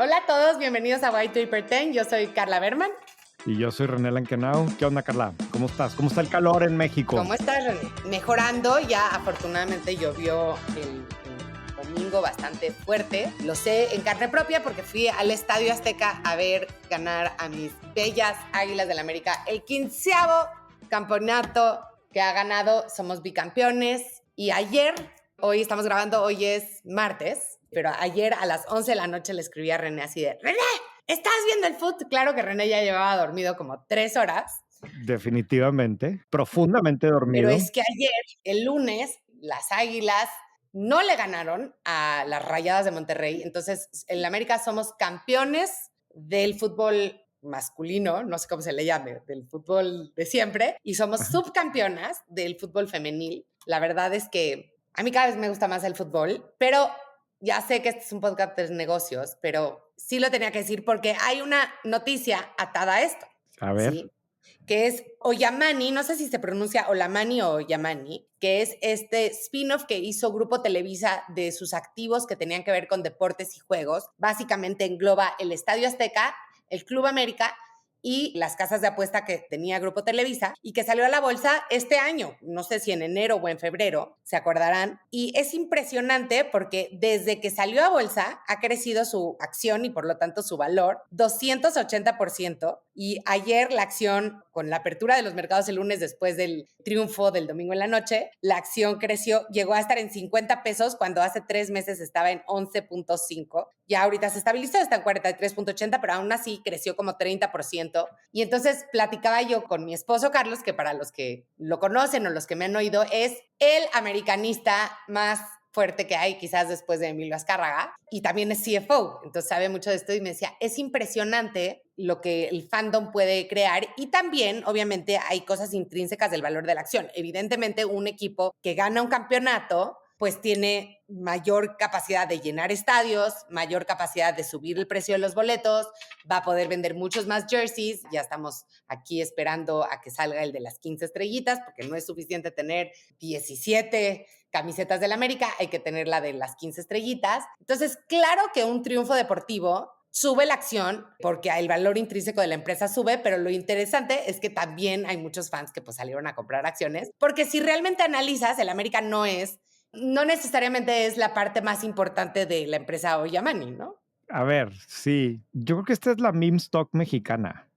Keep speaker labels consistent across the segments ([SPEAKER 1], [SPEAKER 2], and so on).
[SPEAKER 1] Hola a todos, bienvenidos a White Paper 10. Yo soy Carla Berman.
[SPEAKER 2] Y yo soy René Lankenau. ¿Qué onda, Carla? ¿Cómo estás? ¿Cómo está el calor en México?
[SPEAKER 1] ¿Cómo estás, René? Mejorando, ya afortunadamente llovió el domingo bastante fuerte. Lo sé en carne propia porque fui al Estadio Azteca a ver ganar a mis bellas Águilas del América. El 15º campeonato que ha ganado, somos bicampeones. Y ayer, hoy estamos grabando, hoy es martes, pero ayer a las 11 de la noche le escribí a René así de, René, ¿estás viendo el fútbol? Claro que René ya llevaba dormido como 3 horas.
[SPEAKER 2] Definitivamente, profundamente
[SPEAKER 1] Pero
[SPEAKER 2] dormido.
[SPEAKER 1] es que ayer, el lunes, las Águilas no le ganaron a las Rayadas de Monterrey. Entonces, en la América somos campeones del fútbol masculino, no sé cómo se le llame, del fútbol de siempre, y somos
[SPEAKER 2] Ajá.
[SPEAKER 1] subcampeonas del fútbol femenil. La verdad es que a mí cada vez me gusta más el fútbol, pero ya sé que este es un podcast de negocios, pero sí lo tenía que decir porque hay una noticia atada a esto,
[SPEAKER 2] A ver.
[SPEAKER 1] ¿sí? Que es Oyamani, no sé si se pronuncia Olamani o Oyamani, que es este spin-off que hizo Grupo Televisa de sus activos que tenían que ver con deportes y juegos. Básicamente engloba el Estadio Azteca, el Club América y las casas de apuesta que tenía Grupo Televisa y que salió a la bolsa este año, no sé si en enero o en febrero, se acordarán. Y es impresionante porque desde que salió a bolsa ha crecido su acción y por lo tanto su valor 280%. Y ayer la acción, con la apertura de los mercados el lunes después del triunfo del domingo en la noche, la acción creció, llegó a estar en 50 pesos cuando hace 3 meses estaba en 11.5. Ya ahorita se estabilizó, está en 43.80, pero aún así creció como 30%. Y entonces platicaba yo con mi esposo Carlos, que para los que lo conocen o los que me han oído, es el americanista más fuerte que hay, quizás después de Emilio Azcárraga, y también es CFO, entonces sabe mucho de esto y me decía, es impresionante lo que el fandom puede crear y también, obviamente, hay cosas intrínsecas del valor de la acción. Evidentemente, un equipo que gana un campeonato pues tiene mayor capacidad de llenar estadios, mayor capacidad de subir el precio de los boletos, va a poder vender muchos más jerseys. Ya estamos aquí esperando a que salga el de las 15 estrellitas, porque no es suficiente tener 17 camisetas del América, hay que tener la de las 15 estrellitas. Entonces, claro que un triunfo deportivo sube la acción porque el valor intrínseco de la empresa sube, pero lo interesante es que también hay muchos fans que pues salieron a comprar acciones, porque si realmente analizas, el América no necesariamente es la parte más importante de la empresa Oyamani, ¿no?
[SPEAKER 2] A ver, sí. Yo creo que esta es la meme stock mexicana.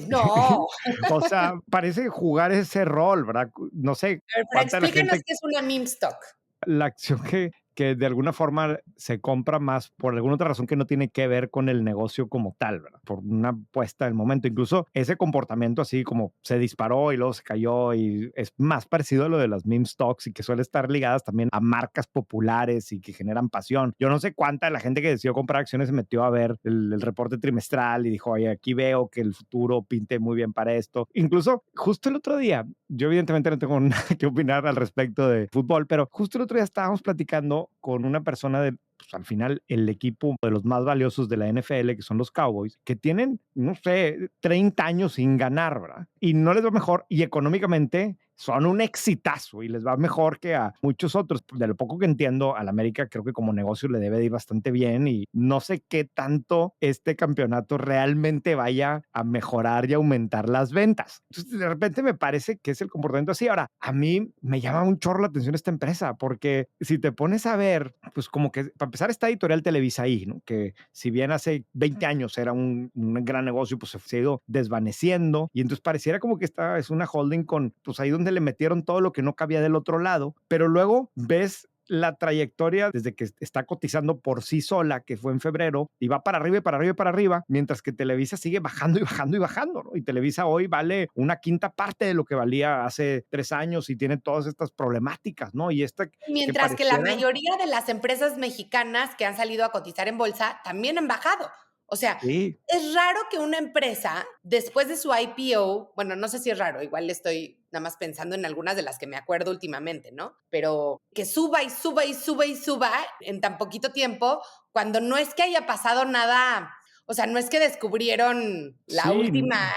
[SPEAKER 1] No,
[SPEAKER 2] O sea, parece jugar ese rol, ¿verdad? No sé
[SPEAKER 1] pero
[SPEAKER 2] cuánta de la
[SPEAKER 1] explíquenos
[SPEAKER 2] gente,
[SPEAKER 1] qué es una meme stock.
[SPEAKER 2] la acción que de alguna forma se compra más por alguna otra razón que no tiene que ver con el negocio como tal, ¿verdad? Por una apuesta del momento. Incluso ese comportamiento así como se disparó y luego se cayó y es más parecido a lo de las meme stocks y que suele estar ligadas también a marcas populares y que generan pasión. Yo no sé cuánta de la gente que decidió comprar acciones se metió a ver el reporte trimestral y dijo, oye, aquí veo que el futuro pinte muy bien para esto. Incluso justo el otro día, yo evidentemente no tengo nada que opinar al respecto de fútbol, pero justo el otro día estábamos platicando con una persona de, pues, al final, el equipo de los más valiosos de la NFL, que son los Cowboys, que tienen, no sé, 30 años sin ganar, ¿verdad? Y no les va mejor y económicamente son un exitazo y les va mejor que a muchos otros. De lo poco que entiendo, al América creo que como negocio le debe de ir bastante bien y no sé qué tanto este campeonato realmente vaya a mejorar y aumentar las ventas. Entonces, de repente me parece que es el comportamiento así. Ahora, a mí me llama un chorro la atención esta empresa porque si te pones a ver, pues como que para empezar está Editorial Televisa ahí, ¿no? Que si bien hace 20 años era un gran negocio, pues se ha ido desvaneciendo y entonces pareciera como que esta es una holding con, pues ahí donde le metieron todo lo que no cabía del otro lado, pero luego ves la trayectoria desde que está cotizando por sí sola, que fue en febrero, y va para arriba y para arriba y para arriba, mientras que Televisa sigue bajando y bajando y bajando, ¿no? Y Televisa hoy vale una quinta parte de lo que valía hace 3 años y tiene todas estas problemáticas, ¿no? Y esta que
[SPEAKER 1] Mientras que la
[SPEAKER 2] pareciera...
[SPEAKER 1] mayoría de las empresas mexicanas que han salido a cotizar en bolsa también han bajado. O sea,
[SPEAKER 2] Sí,
[SPEAKER 1] es raro que una empresa, después de su IPO, bueno, no sé si es raro, igual estoy nada más pensando en algunas de las que me acuerdo últimamente, ¿no? Pero que suba y suba y suba y suba en tan poquito tiempo, cuando no es que haya pasado nada, o sea, no es que descubrieron la
[SPEAKER 2] sí,
[SPEAKER 1] última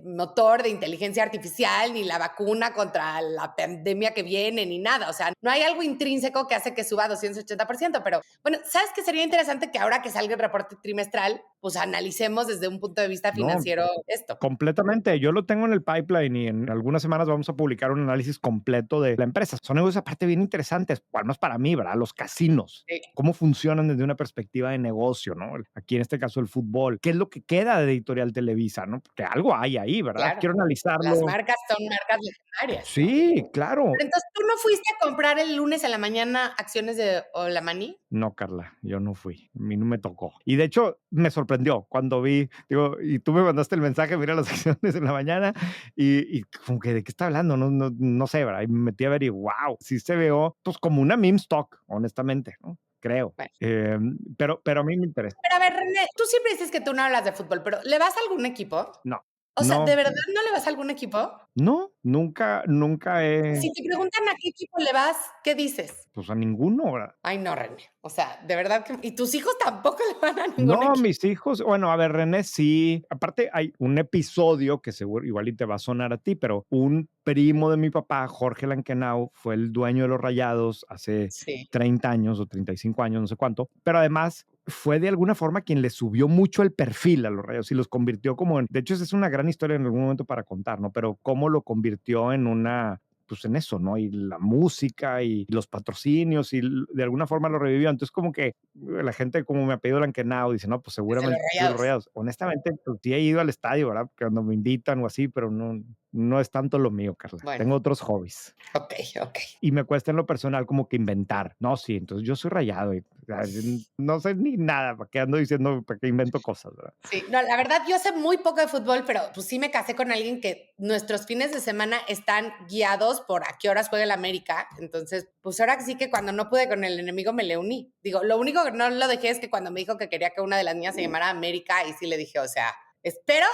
[SPEAKER 1] motor de inteligencia artificial, ni la vacuna contra la pandemia que viene, ni nada. O sea, no hay algo intrínseco que hace que suba 280%. Pero bueno, ¿sabes qué sería interesante? Que ahora que salga el reporte trimestral, pues analicemos desde un punto de vista
[SPEAKER 2] No,
[SPEAKER 1] financiero esto.
[SPEAKER 2] completamente. Yo lo tengo en el pipeline y en algunas semanas vamos a publicar un análisis completo de la empresa. Son negocios aparte bien interesantes, al menos para mí, ¿verdad? Los casinos.
[SPEAKER 1] Sí,
[SPEAKER 2] Cómo funcionan desde una perspectiva de negocio, ¿no? Aquí en este caso el fútbol. ¿Qué es lo que queda de Editorial Televisa, no? Porque algo hay ahí, ¿verdad?
[SPEAKER 1] claro.
[SPEAKER 2] Quiero
[SPEAKER 1] Las
[SPEAKER 2] analizarlo.
[SPEAKER 1] marcas son marcas legendarias, ¿no?
[SPEAKER 2] Sí, claro.
[SPEAKER 1] Pero entonces, ¿tú no fuiste a comprar el lunes en la mañana acciones de Olamani?
[SPEAKER 2] No, Carla, yo no fui. A mí no me tocó. Y de hecho, me sorprendió cuando vi, digo, y tú me mandaste el mensaje, mira las acciones en la mañana, y como que de qué está hablando, no sé, ¿verdad? Y me metí a ver y wow, sí se veo, pues como una meme stock, honestamente, ¿no? Creo.
[SPEAKER 1] Bueno.
[SPEAKER 2] Pero a mí me interesa.
[SPEAKER 1] Pero a ver, René, tú siempre dices que tú no hablas de fútbol, pero ¿le vas a algún equipo?
[SPEAKER 2] No,
[SPEAKER 1] O sea, ¿de
[SPEAKER 2] no,
[SPEAKER 1] verdad no le vas a algún equipo?
[SPEAKER 2] no, nunca he,
[SPEAKER 1] Si te preguntan a qué equipo le vas, ¿qué dices?
[SPEAKER 2] pues a ninguno, ¿verdad?
[SPEAKER 1] Ay, no, René. O sea, de verdad que y tus hijos tampoco le van a ningún
[SPEAKER 2] No,
[SPEAKER 1] equipo.
[SPEAKER 2] mis hijos, bueno, a ver, René, sí. Aparte, hay un episodio que seguro igual y te va a sonar a ti, pero un primo de mi papá, Jorge Lankenau, fue el dueño de los Rayados hace
[SPEAKER 1] Sí.
[SPEAKER 2] 30 años o 35 años, no sé cuánto, pero además fue de alguna forma quien le subió mucho el perfil a los Rayados y los convirtió como en, de hecho, esa es una gran historia en algún momento para contar, ¿no? Pero cómo lo convirtió en una pues en eso, ¿no? Y la música y los patrocinios y de alguna forma lo revivió. Entonces, como que la gente, como me ha pedido Lankenau, dice, no, pues
[SPEAKER 1] Desde los
[SPEAKER 2] seguramente sí, los
[SPEAKER 1] Rayados.
[SPEAKER 2] Rayados. Honestamente, pues sí he ido al estadio, ¿verdad? Cuando me invitan o así, pero no es tanto lo mío, Carla.
[SPEAKER 1] Bueno,
[SPEAKER 2] Tengo otros hobbies.
[SPEAKER 1] okey.
[SPEAKER 2] Y me cuesta en lo personal como que inventar. No, sí, entonces yo soy rayado y o sea, no sé ni nada, ¿para qué ando diciendo, para qué invento cosas, ¿verdad?
[SPEAKER 1] Sí, no, la verdad, yo sé muy poco de fútbol, pero, pues, sí me casé con alguien que nuestros fines de semana están guiados por a qué horas juega el América. Entonces, pues, ahora sí que cuando no pude con el enemigo me le uní. Digo, lo único que no lo dejé es que cuando me dijo que quería que una de las niñas se llamara América, y sí le dije, o sea, espero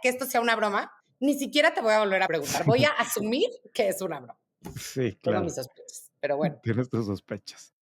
[SPEAKER 1] que esto sea una broma. Ni siquiera te voy a volver a preguntar. Voy a asumir que es una broma.
[SPEAKER 2] Sí,
[SPEAKER 1] Tengo
[SPEAKER 2] claro.
[SPEAKER 1] mis sospechas, pero bueno.
[SPEAKER 2] Tienes tus sospechas.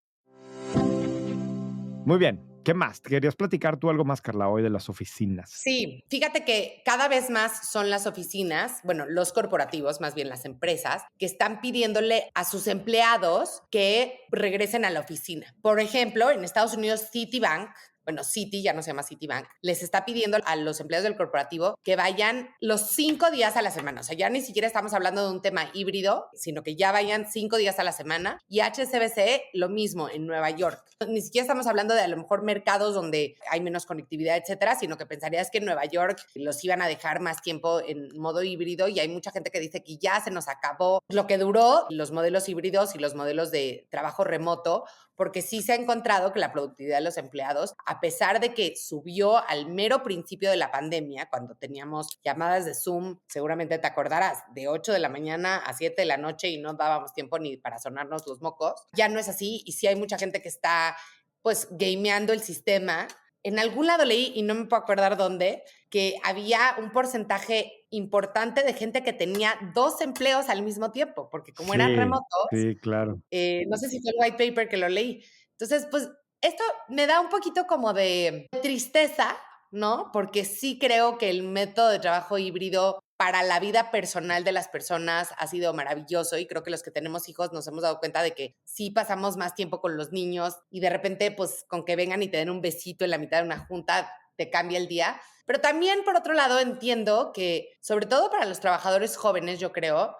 [SPEAKER 2] Muy bien. ¿Qué más? ¿Querías platicar tú algo más, Carla, hoy de las oficinas?
[SPEAKER 1] Sí, fíjate que cada vez más son las oficinas, bueno, los corporativos, más bien las empresas, que están pidiéndole a sus empleados que regresen a la oficina. Por ejemplo, en Estados Unidos, Citibank, bueno, Citi, ya no se llama Citibank, les está pidiendo a los empleados del corporativo que vayan los 5 días a la semana. O sea, ya ni siquiera estamos hablando de un tema híbrido, sino que ya vayan 5 días a la semana. Y HSBC, lo mismo en Nueva York. Ni siquiera estamos hablando de a lo mejor mercados donde hay menos conectividad, etcétera, sino que pensarías que en Nueva York los iban a dejar más tiempo en modo híbrido y hay mucha gente que dice que ya se nos acabó lo que duró los modelos híbridos y los modelos de trabajo remoto, porque sí se ha encontrado que la productividad de los empleados, a pesar de que subió al mero principio de la pandemia, cuando teníamos llamadas de Zoom, seguramente te acordarás, de 8 de la mañana a 7 de la noche y no dábamos tiempo ni para sonarnos los mocos, ya no es así y sí hay mucha gente que está pues gameando el sistema. En algún lado leí, y no me puedo acordar dónde, que había un porcentaje importante de gente que tenía 2 empleos al mismo tiempo, porque como eran
[SPEAKER 2] Sí,
[SPEAKER 1] remotos,
[SPEAKER 2] sí, claro.
[SPEAKER 1] no sé si fue el white paper que lo leí. Entonces, pues esto me da un poquito como de tristeza, ¿no? Porque sí creo que el método de trabajo híbrido para la vida personal de las personas ha sido maravilloso y creo que los que tenemos hijos nos hemos dado cuenta de que sí pasamos más tiempo con los niños y de repente pues con que vengan y te den un besito en la mitad de una junta te cambia el día. Pero también por otro lado entiendo que sobre todo para los trabajadores jóvenes yo creo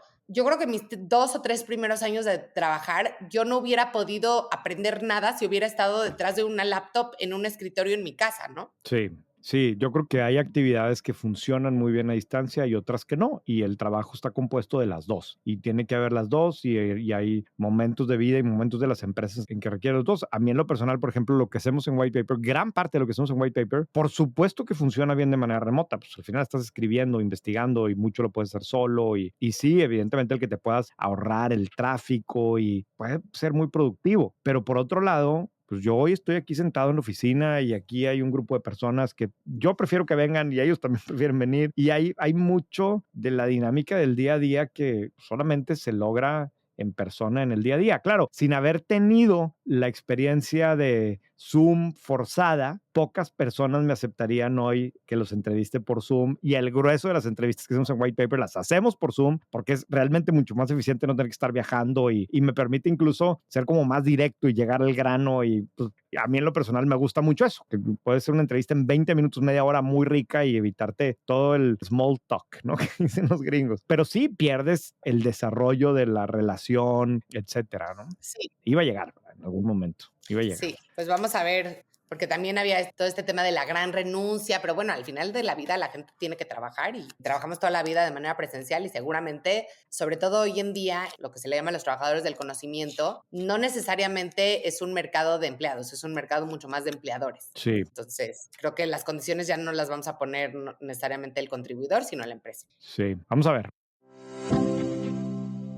[SPEAKER 1] que mis 2 o 3 primeros años de trabajar, yo no hubiera podido aprender nada si hubiera estado detrás de una laptop en un escritorio en mi casa, ¿no?
[SPEAKER 2] Sí, sí, yo creo que hay actividades que funcionan muy bien a distancia y otras que no, y el trabajo está compuesto de las dos, y tiene que haber las dos, y hay momentos de vida y momentos de las empresas en que requieren los dos. A mí en lo personal, por ejemplo, lo que hacemos en White Paper, gran parte de lo que hacemos en White Paper, por supuesto que funciona bien de manera remota, pues al final estás escribiendo, investigando y mucho lo puedes hacer solo, y sí, evidentemente el que te puedas ahorrar el tráfico y puede ser muy productivo, pero por otro lado, pues yo hoy estoy aquí sentado en la oficina y aquí hay un grupo de personas que yo prefiero que vengan y ellos también prefieren venir. Y hay mucho de la dinámica del día a día que solamente se logra en persona en el día a día. Claro, sin haber tenido la experiencia de Zoom forzada, pocas personas me aceptarían hoy que los entreviste por Zoom, y el grueso de las entrevistas que hacemos en White Paper las hacemos por Zoom porque es realmente mucho más eficiente no tener que estar viajando y me permite incluso ser como más directo y llegar al grano. Y pues, a mí en lo personal me gusta mucho eso, que puede ser una entrevista en 20 minutos, media hora muy rica y evitarte todo el small talk, ¿no? Que dicen los gringos. Pero sí pierdes el desarrollo de la relación, etcétera, ¿no?
[SPEAKER 1] Sí,
[SPEAKER 2] Iba a llegar en algún momento, iba a llegar.
[SPEAKER 1] sí, pues vamos a ver, porque también había todo este tema de la gran renuncia, pero bueno, al final de la vida la gente tiene que trabajar y trabajamos toda la vida de manera presencial y seguramente, sobre todo hoy en día, lo que se le llama los trabajadores del conocimiento, no necesariamente es un mercado de empleados, es un mercado mucho más de empleadores.
[SPEAKER 2] Sí,
[SPEAKER 1] Entonces, creo que las condiciones ya no las vamos a poner necesariamente el contribuidor, sino la empresa.
[SPEAKER 2] sí. Vamos a ver.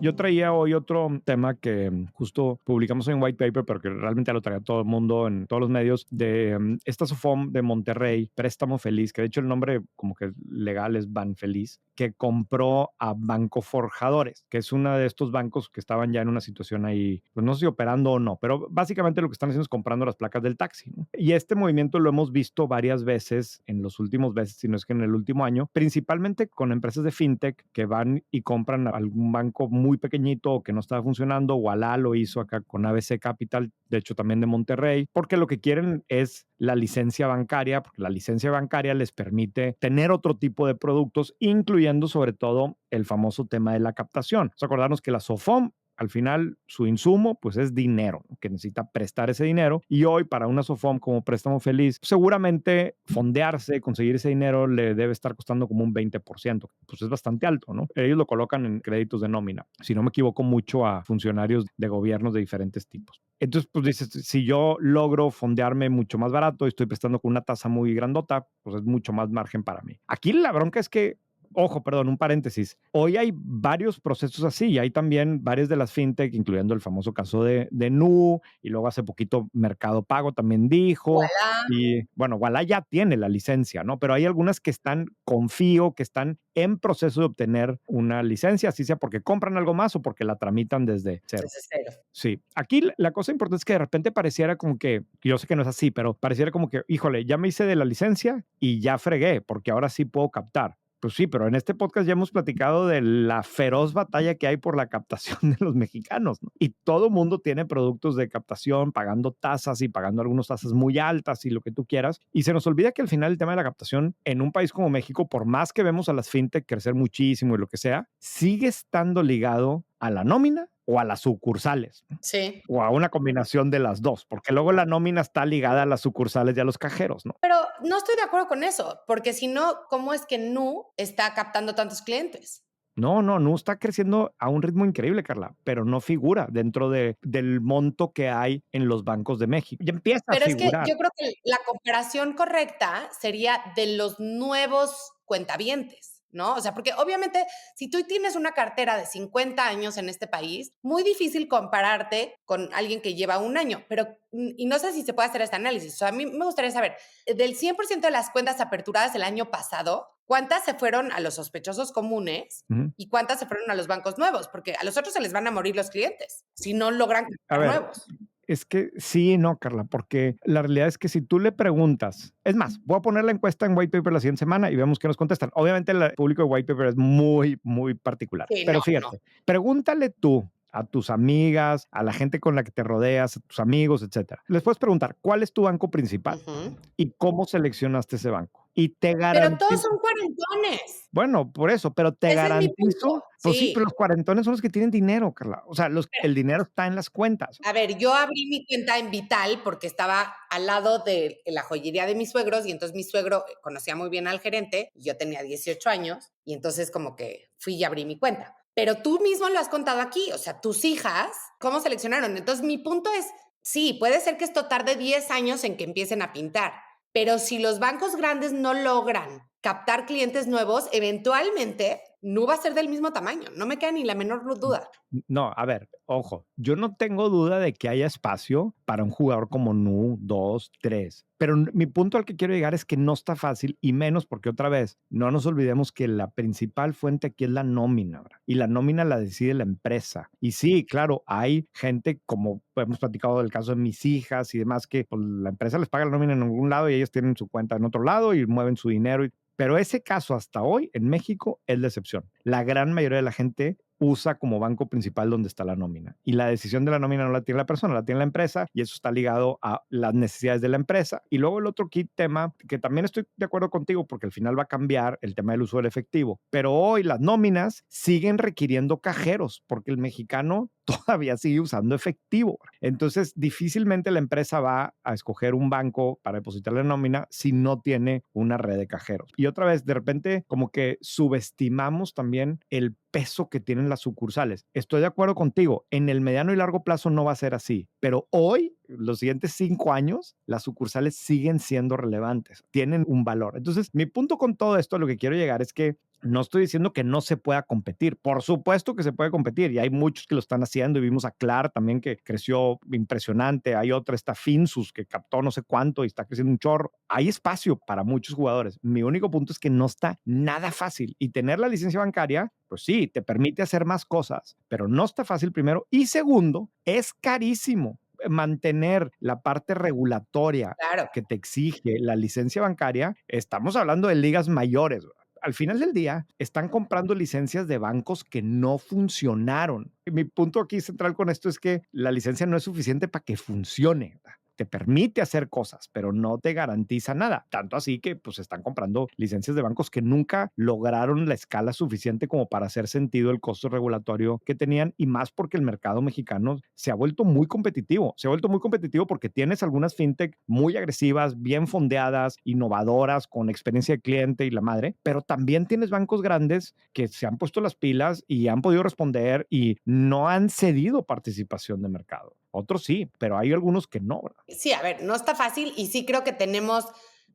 [SPEAKER 2] Yo traía hoy otro tema que justo publicamos en White Paper, pero que realmente lo traía todo el mundo en todos los medios, de esta SOFOM de Monterrey, Préstamo Feliz, que de hecho el nombre como que legal es Banfeliz, que compró a Banco Forjadores, que es uno de estos bancos que estaban ya en una situación ahí, pues no sé si operando o no, pero básicamente lo que están haciendo es comprando las placas del taxi, ¿no? Y este movimiento lo hemos visto varias veces en los últimos meses, si no es que en el último año, principalmente con empresas de fintech que van y compran a algún banco muy pequeñito o que no estaba funcionando. Walla lo hizo acá con ABC Capital, de hecho también de Monterrey, porque lo que quieren es la licencia bancaria, porque la licencia bancaria les permite tener otro tipo de productos, incluyendo sobre todo el famoso tema de la captación. Vamos a acordarnos que la SOFOM al final su insumo pues es dinero, ¿no? Que necesita prestar ese dinero, y hoy para una SOFOM como Préstamo Feliz seguramente fondearse, conseguir ese dinero le debe estar costando como un 20%, pues es bastante alto, ¿no? Ellos lo colocan en créditos de nómina, si no me equivoco mucho a funcionarios de gobiernos de diferentes tipos. Entonces, pues dices, si yo logro fondearme mucho más barato y estoy prestando con una tasa muy grandota, pues es mucho más margen para mí. Aquí la bronca es que ojo, perdón, un paréntesis. Hoy hay varios procesos así y hay también varias de las fintech, incluyendo el famoso caso de Nu, y luego hace poquito Mercado Pago también dijo,
[SPEAKER 1] Voilà.
[SPEAKER 2] y bueno, Walla ya tiene la licencia, ¿no? Pero hay algunas que están, confío, que están en proceso de obtener una licencia, así sea porque compran algo más o porque la tramitan desde cero.
[SPEAKER 1] Desde cero.
[SPEAKER 2] Sí, aquí la cosa importante es que de repente pareciera como que, yo sé que no es así, pero pareciera como que, híjole, ya me hice de la licencia y ya fregué, porque ahora sí puedo captar. Pues sí, pero en este podcast ya hemos platicado de la feroz batalla que hay por la captación de los mexicanos, ¿no? Y todo mundo tiene productos de captación, pagando tasas y pagando algunas tasas muy altas y lo que tú quieras. Y se nos olvida que al final el tema de la captación en un país como México, por más que vemos a las fintech crecer muchísimo y lo que sea, sigue estando ligado a la nómina o a las sucursales, ¿no?
[SPEAKER 1] Sí.
[SPEAKER 2] O a una combinación de las dos, porque luego la nómina está ligada a las sucursales y a los cajeros, ¿no?
[SPEAKER 1] Pero no estoy de acuerdo con eso, porque si no, ¿cómo es que Nu está captando tantos clientes?
[SPEAKER 2] No, no, no está creciendo a un ritmo increíble, Carla, pero no figura dentro del monto que hay en los bancos de México. Ya empieza a
[SPEAKER 1] Pero es que
[SPEAKER 2] figurar.
[SPEAKER 1] yo creo que la comparación correcta sería de los nuevos cuentavientes, ¿no? O sea, porque obviamente si tú tienes una cartera de 50 años en este país, muy difícil compararte con alguien que lleva un año, pero y no sé si se puede hacer este análisis. O sea, a mí me gustaría saber, del 100% de las cuentas aperturadas el año pasado, ¿cuántas se fueron a los sospechosos comunes y cuántas se fueron a los bancos nuevos? Porque a los otros se les van a morir los clientes si no logran
[SPEAKER 2] A
[SPEAKER 1] captar
[SPEAKER 2] ver,
[SPEAKER 1] nuevos.
[SPEAKER 2] es que sí y no, Carla, porque la realidad es que si tú le preguntas, es más, voy a poner la encuesta en White Paper la siguiente semana y vemos qué nos contestan. Obviamente el público de White Paper es muy, muy particular,
[SPEAKER 1] Sí,
[SPEAKER 2] pero
[SPEAKER 1] no, no.
[SPEAKER 2] fíjate, pregúntale tú a tus amigas, a la gente con la que te rodeas, a tus amigos, etcétera. Les puedes preguntar, ¿cuál es tu banco principal?
[SPEAKER 1] Ujú.
[SPEAKER 2] ¿Y cómo seleccionaste ese banco? Y te
[SPEAKER 1] Pero todos
[SPEAKER 2] garantizo,
[SPEAKER 1] son cuarentones.
[SPEAKER 2] bueno, por eso, pero te
[SPEAKER 1] Ese es mi
[SPEAKER 2] garantizo,
[SPEAKER 1] punto.
[SPEAKER 2] pues sí, pero
[SPEAKER 1] Sí.
[SPEAKER 2] los cuarentones son los que tienen dinero, Carla. O sea,
[SPEAKER 1] Pero,
[SPEAKER 2] el dinero está en las cuentas.
[SPEAKER 1] a ver, yo abrí mi cuenta en Vital porque estaba al lado de la joyería de mis suegros y entonces mi suegro conocía muy bien al gerente y yo tenía 18 años y entonces como que fui y abrí mi cuenta. Pero tú mismo lo has contado aquí, o sea, tus hijas, ¿cómo seleccionaron? Entonces mi punto es, sí, puede ser que esto tarde 10 años en que empiecen a pintar, pero si los bancos grandes no logran captar clientes nuevos, eventualmente no va a ser del mismo tamaño. No me queda ni la menor duda.
[SPEAKER 2] No, a ver, ojo, yo no tengo duda de que haya espacio para un jugador como Nu, 2, 3, pero mi punto al que quiero llegar es que no está fácil y menos porque otra vez, no nos olvidemos que la principal fuente aquí es la nómina, ¿verdad? Y la nómina la decide la empresa. Y sí, claro, hay gente como hemos platicado del caso de mis hijas y demás que pues, la empresa les paga la nómina en algún lado y ellos tienen su cuenta en otro lado y mueven su dinero. Pero ese caso hasta hoy en México es la excepción. La gran mayoría de la gente usa como banco principal donde está la nómina. Y la decisión de la nómina no la tiene la persona, la tiene la empresa y eso está ligado a las necesidades de la empresa. Y luego el otro key tema, que también estoy de acuerdo contigo porque al final va a cambiar el tema del uso del efectivo. Pero hoy las nóminas siguen requiriendo cajeros porque el mexicano todavía sigue usando efectivo. Entonces, difícilmente la empresa va a escoger un banco para depositar la nómina si no tiene una red de cajeros. Y otra vez, de repente, como que subestimamos también el peso que tienen las sucursales. Estoy de acuerdo contigo, en el mediano y largo plazo no va a ser así, pero hoy, los siguientes 5 años, las sucursales siguen siendo relevantes, tienen un valor. Entonces, mi punto con todo esto, a lo que quiero llegar es que no estoy diciendo que no se pueda competir. Por supuesto que se puede competir y hay muchos que lo están haciendo y vimos a Clar también que creció impresionante. Hay otra, está Finsus que captó no sé cuánto y está creciendo un chorro. Hay espacio para muchos jugadores. Mi único punto es que no está nada fácil y tener la licencia bancaria, pues sí, te permite hacer más cosas, pero no está fácil primero y segundo, es carísimo mantener la parte regulatoria
[SPEAKER 1] Claro.
[SPEAKER 2] que te exige la licencia bancaria. Estamos hablando de ligas mayores, ¿verdad? Al final del día, están comprando licencias de bancos que no funcionaron. Y mi punto aquí central con esto es que la licencia no es suficiente para que funcione. Te permite hacer cosas, pero no te garantiza nada. Tanto así que pues están comprando licencias de bancos que nunca lograron la escala suficiente como para hacer sentido el costo regulatorio que tenían y más porque el mercado mexicano se ha vuelto muy competitivo. Se ha vuelto muy competitivo porque tienes algunas fintech muy agresivas, bien fondeadas, innovadoras, con experiencia de cliente y la madre, pero también tienes bancos grandes que se han puesto las pilas y han podido responder y no han cedido participación de mercado. Otros sí, pero hay algunos que no, ¿verdad?
[SPEAKER 1] Sí, a ver, no está fácil y sí creo que tenemos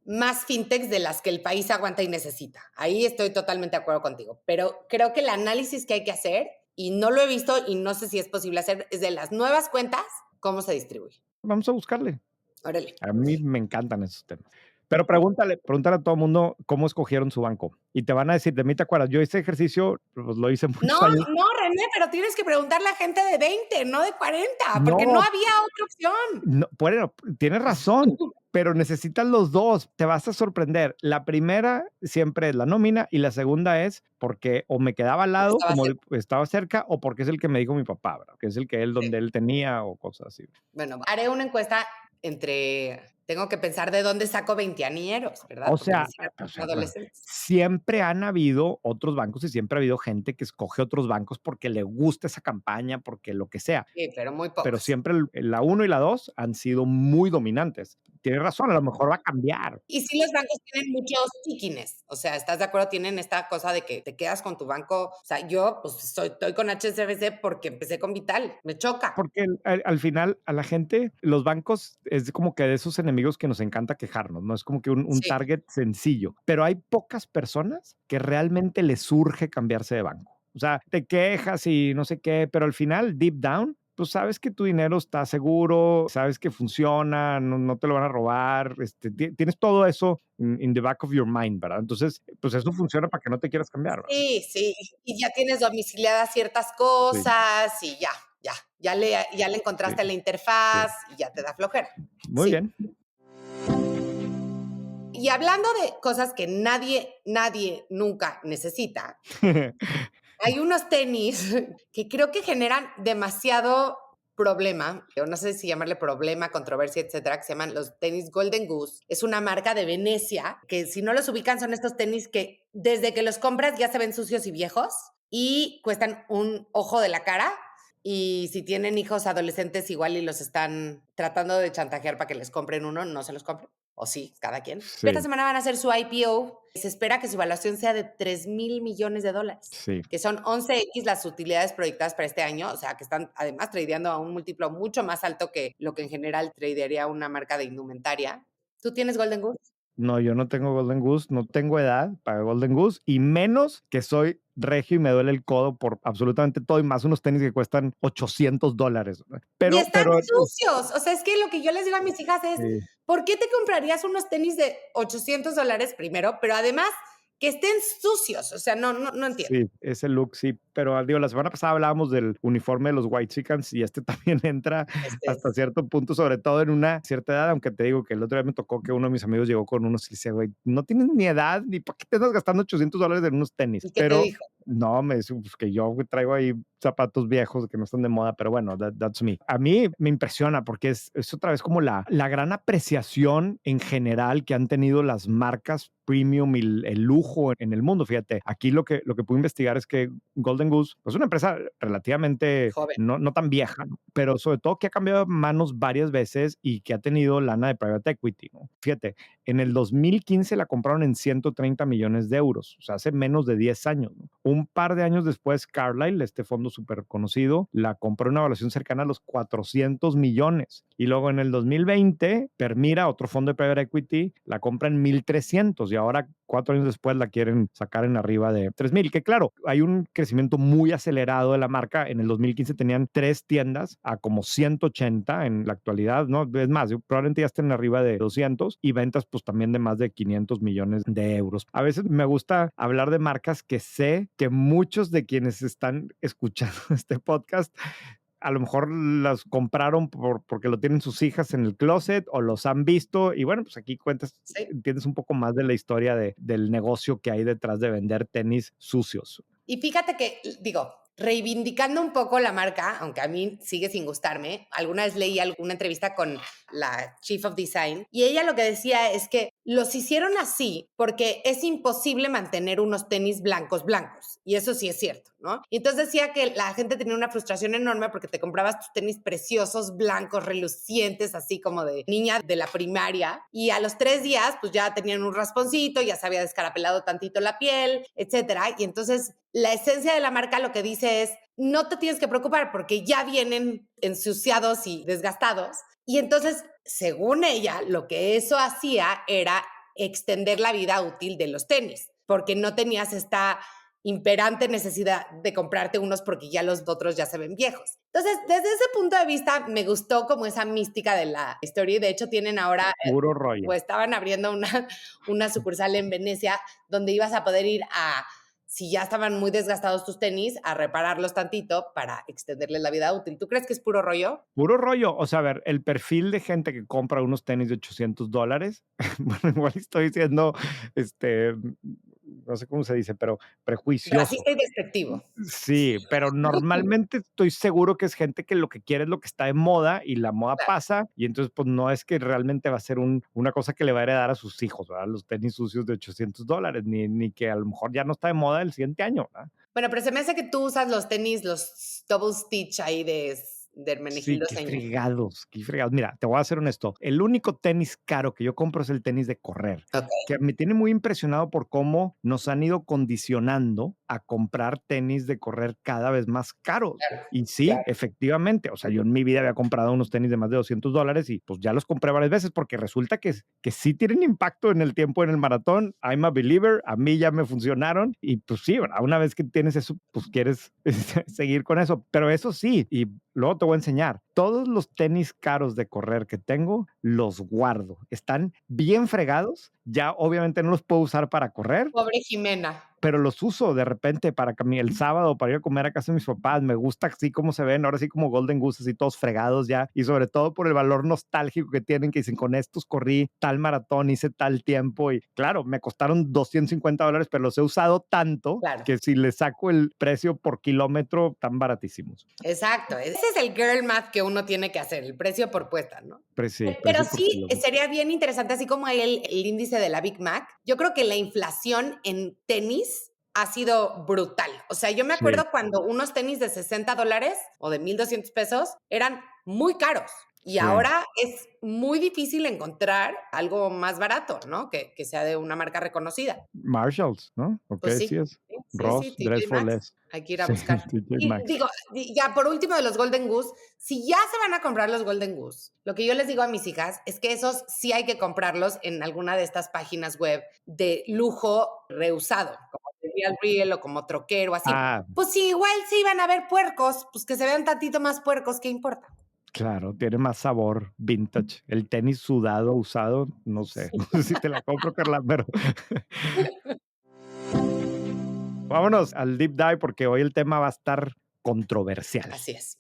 [SPEAKER 1] más fintechs de las que el país aguanta y necesita. Ahí estoy totalmente de acuerdo contigo, pero creo que el análisis que hay que hacer, y no lo he visto y no sé si es posible hacer, es de las nuevas cuentas, cómo se distribuye.
[SPEAKER 2] Vamos a buscarle.
[SPEAKER 1] Órale.
[SPEAKER 2] A mí me encantan esos temas. Pero pregúntale a todo el mundo cómo escogieron su banco. Y te van a decir, de mí te acuerdas, yo ese ejercicio pues, lo hice
[SPEAKER 1] No,
[SPEAKER 2] muchos años.
[SPEAKER 1] no, René, pero tienes que preguntarle a gente de 20, no de 40, porque no
[SPEAKER 2] No,
[SPEAKER 1] había otra opción.
[SPEAKER 2] no, bueno, tienes razón, pero necesitas los dos, te vas a sorprender. La primera siempre es la nómina y la segunda es porque o me quedaba al
[SPEAKER 1] Porque
[SPEAKER 2] lado,
[SPEAKER 1] estaba
[SPEAKER 2] como
[SPEAKER 1] cerca.
[SPEAKER 2] estaba cerca, o porque es el que me dijo mi papá, ¿verdad? Que es el que él,
[SPEAKER 1] Sí.
[SPEAKER 2] donde él tenía o cosas así.
[SPEAKER 1] Bueno, haré una encuesta tengo que pensar de dónde saco veinteañeros, ¿verdad?
[SPEAKER 2] O
[SPEAKER 1] Porque
[SPEAKER 2] sea,
[SPEAKER 1] mis hijas
[SPEAKER 2] o
[SPEAKER 1] son
[SPEAKER 2] sea, bueno,
[SPEAKER 1] adolescentes.
[SPEAKER 2] siempre han habido otros bancos y siempre ha habido gente que escoge otros bancos porque le gusta esa campaña, porque lo que sea.
[SPEAKER 1] Sí, pero muy
[SPEAKER 2] Pero
[SPEAKER 1] pocos.
[SPEAKER 2] siempre la uno y la 2 han sido muy dominantes. Tienes razón, a lo mejor va a cambiar.
[SPEAKER 1] Y sí, los bancos tienen muchos stickiness, o sea, ¿estás de acuerdo? Tienen esta cosa de que te quedas con tu banco. O sea, yo pues estoy con HSBC porque empecé con Vital, me choca.
[SPEAKER 2] Porque al final a la gente, los bancos es como que de esos enemigos que nos encanta quejarnos, ¿no? Es como que un
[SPEAKER 1] Sí,
[SPEAKER 2] target sencillo, pero hay pocas personas que realmente les surge cambiarse de banco. O sea, te quejas y no sé qué, pero al final, deep down, pues sabes que tu dinero está seguro, sabes que funciona, no te lo van a robar, tienes todo eso in the back of your mind, ¿verdad? Entonces, pues eso funciona para que no te quieras cambiar, ¿verdad?
[SPEAKER 1] sí, sí, y ya tienes domiciliadas ciertas
[SPEAKER 2] Sí,
[SPEAKER 1] cosas y ya le
[SPEAKER 2] sí,
[SPEAKER 1] encontraste la
[SPEAKER 2] sí.
[SPEAKER 1] interfaz y ya te da flojera.
[SPEAKER 2] Muy
[SPEAKER 1] Sí.
[SPEAKER 2] bien.
[SPEAKER 1] Y hablando de cosas que nadie nunca necesita, hay unos tenis que creo que generan demasiado problema, o no sé si llamarle problema, controversia, etcétera, que se llaman los tenis Golden Goose. Es una marca de Venecia, que si no los ubican son estos tenis que desde que los compras ya se ven sucios y viejos y cuestan un ojo de la cara. Y si tienen hijos adolescentes igual y los están tratando de chantajear para que les compren uno, no se los compren. O sí, cada quien. Esta
[SPEAKER 2] Sí,
[SPEAKER 1] semana van a hacer su IPO. Se espera que su evaluación sea de $3,000 millones,
[SPEAKER 2] sí.
[SPEAKER 1] que son 11x las utilidades proyectadas para este año, o sea, que están además tradeando a un múltiplo mucho más alto que lo que en general tradearía una marca de indumentaria. ¿Tú tienes Golden Goose?
[SPEAKER 2] No, yo no tengo Golden Goose, no tengo edad para Golden Goose y menos que soy regio y me duele el codo por absolutamente todo y más unos tenis que cuestan $800.
[SPEAKER 1] Y
[SPEAKER 2] Pero,
[SPEAKER 1] están
[SPEAKER 2] pero,
[SPEAKER 1] sucios. O sea, es que lo que yo les digo a mis hijas es,
[SPEAKER 2] sí.
[SPEAKER 1] ¿por qué te comprarías unos tenis de $800 primero? Pero además que estén sucios. O sea, no entiendo.
[SPEAKER 2] Sí, ese look sí, pero digo, la semana pasada hablábamos del uniforme de los Whitexicans y este también entra
[SPEAKER 1] Este
[SPEAKER 2] hasta
[SPEAKER 1] es,
[SPEAKER 2] cierto punto, sobre todo en una cierta edad, aunque te digo que el otro día me tocó que uno de mis amigos llegó con unos y dice, güey, no tienes ni edad, ni para qué te estás gastando $800 en unos tenis,
[SPEAKER 1] ¿y qué te
[SPEAKER 2] pero
[SPEAKER 1] dijo?
[SPEAKER 2] no, me dice, pues que yo traigo ahí zapatos viejos que no están de moda, pero bueno, that's me. A mí me impresiona porque es otra vez como la gran apreciación en general que han tenido las marcas premium y el lujo en el mundo. Fíjate, aquí lo que pude investigar es que Golden Goose es una empresa relativamente
[SPEAKER 1] Joven.
[SPEAKER 2] no tan vieja, ¿no? Pero sobre todo que ha cambiado manos varias veces y que ha tenido lana de private equity, ¿no? Fíjate, en el 2015 la compraron en 130 millones de euros, o sea, hace menos de 10 años, ¿no? Un par de años después, Carlyle, este fondo súper conocido, la compró en una evaluación cercana a los 400 millones. Y luego en el 2020, Permira, otro fondo de private equity, la compra en 1,300 y ahora 4 años después la quieren sacar en arriba de 3,000. Que claro, hay un crecimiento muy acelerado de la marca. En el 2015 tenían 3 tiendas a como 180 en la actualidad, ¿no? Es más, probablemente ya estén arriba de 200 y ventas pues también de más de 500 millones de euros. A veces me gusta hablar de marcas que sé que muchos de quienes están escuchando este podcast a lo mejor las compraron porque lo tienen sus hijas en el closet o los han visto y bueno, pues aquí cuentas,
[SPEAKER 1] Sí.
[SPEAKER 2] entiendes un poco más de la historia del negocio que hay detrás de vender tenis sucios.
[SPEAKER 1] Y fíjate que, digo, reivindicando un poco la marca, aunque a mí sigue sin gustarme, alguna vez leí alguna entrevista con la Chief of Design y ella lo que decía es que los hicieron así porque es imposible mantener unos tenis blancos blancos. Y eso sí es cierto, ¿no? Y entonces decía que la gente tenía una frustración enorme porque te comprabas tus tenis preciosos, blancos, relucientes, así como de niña de la primaria. Y a los 3 días, pues ya tenían un rasponcito, ya se había descarapelado tantito la piel, etcétera. Y entonces la esencia de la marca lo que dice es, no te tienes que preocupar porque ya vienen ensuciados y desgastados. Y entonces, según ella, lo que eso hacía era extender la vida útil de los tenis, porque no tenías esta imperante necesidad de comprarte unos porque ya los otros ya se ven viejos. Entonces, desde ese punto de vista, me gustó como esa mística de la historia y de hecho tienen ahora,
[SPEAKER 2] Puro
[SPEAKER 1] o
[SPEAKER 2] rollo.
[SPEAKER 1] estaban abriendo una sucursal en Venecia donde ibas a poder ir a, si ya estaban muy desgastados tus tenis, a repararlos tantito para extenderles la vida útil. ¿Tú crees que es puro rollo?
[SPEAKER 2] Puro rollo. O sea, a ver, el perfil de gente que compra unos tenis de $800, bueno, igual estoy diciendo, no sé cómo se dice, pero prejuicioso.
[SPEAKER 1] Racista y despectivo.
[SPEAKER 2] Sí, pero normalmente estoy seguro que es gente que lo que quiere es lo que está de moda y la moda
[SPEAKER 1] Claro.
[SPEAKER 2] pasa y entonces pues no es que realmente va a ser una cosa que le va a heredar a sus hijos, ¿verdad? Los tenis sucios de $800, ni que a lo mejor ya no está de moda el siguiente año, ¿verdad?
[SPEAKER 1] Bueno, pero se me hace que tú usas los tenis, los double stitch ahí de
[SPEAKER 2] Sí,
[SPEAKER 1] Hermenegildo Seña.
[SPEAKER 2] qué fregados. Mira, te voy a ser honesto. El único tenis caro que yo compro es el tenis de correr,
[SPEAKER 1] Ok,
[SPEAKER 2] que me tiene muy impresionado por cómo nos han ido condicionando a comprar tenis de correr cada vez más caros.
[SPEAKER 1] claro,
[SPEAKER 2] Y sí,
[SPEAKER 1] claro.
[SPEAKER 2] efectivamente, o sea, yo en mi vida había comprado unos tenis de más de $200 y pues ya los compré varias veces porque resulta que sí tienen impacto en el tiempo en el maratón. I'm a believer, a mí ya me funcionaron y pues sí, ¿verdad? Una vez que tienes eso, pues quieres seguir con eso. Pero eso sí, y luego te voy a enseñar. Todos los tenis caros de correr que tengo, los guardo. Están bien fregados. Ya obviamente no los puedo usar para correr,
[SPEAKER 1] Pobre Jimena.
[SPEAKER 2] pero los uso de repente para el sábado, para ir a comer a casa de mis papás. Me gusta así como se ven, ahora sí como Golden Goose, así todos fregados ya. Y sobre todo por el valor nostálgico que tienen, que dicen, con estos corrí tal maratón, hice tal tiempo. Y claro, me costaron $250, pero los he usado tanto
[SPEAKER 1] Claro,
[SPEAKER 2] que si le saco el precio por kilómetro, están baratísimos.
[SPEAKER 1] exacto. Ese es el girl math que uno tiene que hacer, el precio por puesta, ¿no?
[SPEAKER 2] Sí,
[SPEAKER 1] Pero
[SPEAKER 2] precio por
[SPEAKER 1] sí,
[SPEAKER 2] kilómetro.
[SPEAKER 1] sería bien interesante, así como hay el índice de la Big Mac, yo creo que la inflación en tenis ha sido brutal. O sea, yo me
[SPEAKER 2] Sí,
[SPEAKER 1] acuerdo cuando unos tenis de $60 o de $1,200 eran muy caros y
[SPEAKER 2] sí.
[SPEAKER 1] ahora es muy difícil encontrar algo más barato, ¿no? Que sea de una marca reconocida.
[SPEAKER 2] Marshalls, ¿no? Ok,
[SPEAKER 1] Pues
[SPEAKER 2] sí
[SPEAKER 1] sí.
[SPEAKER 2] es.
[SPEAKER 1] Sí, sí,
[SPEAKER 2] Ross, Dress
[SPEAKER 1] TJ
[SPEAKER 2] for
[SPEAKER 1] Maxx.
[SPEAKER 2] Less.
[SPEAKER 1] Hay que ir a
[SPEAKER 2] Sí,
[SPEAKER 1] buscar.
[SPEAKER 2] TJ
[SPEAKER 1] Y
[SPEAKER 2] Maxx.
[SPEAKER 1] digo, ya por último de los Golden Goose, si ya se van a comprar los Golden Goose, lo que yo les digo a mis hijas es que esos sí hay que comprarlos en alguna de estas páginas web de lujo reusado, como Real Real o como Troquero, así.
[SPEAKER 2] Ah,
[SPEAKER 1] Pues sí, igual sí van a ver puercos, pues que se vean tantito más puercos, ¿qué importa?
[SPEAKER 2] claro, tiene más sabor vintage. El tenis sudado, usado, no sé, no sé si te la compro, Carla, pero vámonos al deep dive porque hoy el tema va a estar controversial.
[SPEAKER 1] Así es.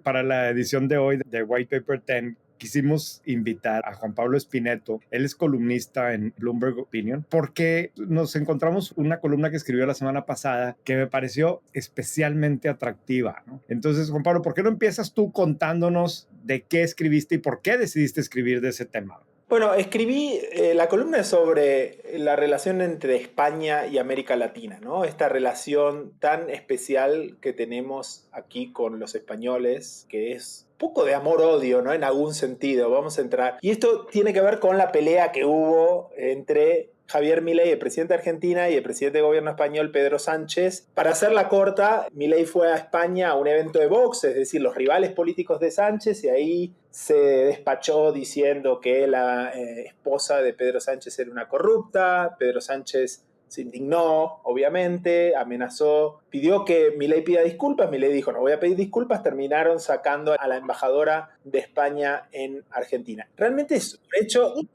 [SPEAKER 2] Para la edición de hoy de White Paper 10, quisimos invitar a Juan Pablo Espineto. Él es columnista en Bloomberg Opinion, porque nos encontramos una columna que escribió la semana pasada que me pareció especialmente atractiva, ¿no? Entonces, Juan Pablo, ¿por qué no empiezas tú contándonos de qué escribiste y por qué decidiste escribir de ese tema?
[SPEAKER 3] Bueno, escribí la columna sobre la relación entre España y América Latina, ¿no? Esta relación tan especial que tenemos aquí con los españoles, que es un poco de amor-odio, ¿no? En algún sentido, vamos a entrar. Y esto tiene que ver con la pelea que hubo entre Javier Milei, el presidente de Argentina, y el presidente de gobierno español, Pedro Sánchez. Para hacerla corta, Milei fue a España a un evento de Vox, es decir, los rivales políticos de Sánchez, y ahí se despachó diciendo que la esposa de Pedro Sánchez era una corrupta. Pedro Sánchez se indignó, obviamente, amenazó, pidió que Milei pida disculpas. Milei dijo, no voy a pedir disculpas. Terminaron sacando a la embajadora de España en Argentina. Realmente es un hecho...
[SPEAKER 1] Un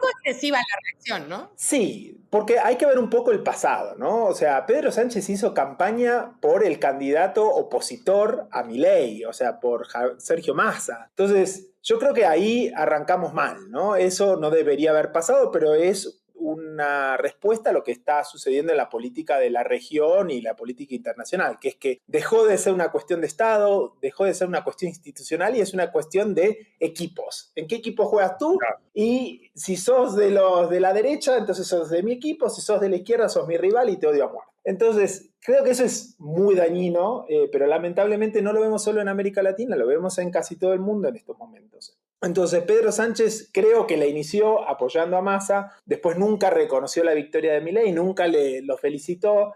[SPEAKER 1] poco excesiva la reacción, ¿no?
[SPEAKER 3] Sí, porque hay que ver un poco el pasado, ¿no? O sea, Pedro Sánchez hizo campaña por el candidato opositor a Milei, o sea, por Sergio Massa. Entonces, yo creo que ahí arrancamos mal, ¿no? Eso no debería haber pasado, pero es una respuesta a lo que está sucediendo en la política de la región y la política internacional, que es que dejó de ser una cuestión de Estado, dejó de ser una cuestión institucional y es una cuestión de equipos. ¿En qué equipo juegas tú?
[SPEAKER 2] Claro.
[SPEAKER 3] Y si sos de los de la derecha, entonces sos de mi equipo, si sos de la izquierda, sos mi rival y te odio a muerte. Entonces, creo que eso es muy dañino, pero lamentablemente no lo vemos solo en América Latina, lo vemos en casi todo el mundo en estos momentos. Entonces, Pedro Sánchez creo que la inició apoyando a Massa, después nunca reconoció la victoria de Milei, nunca lo felicitó,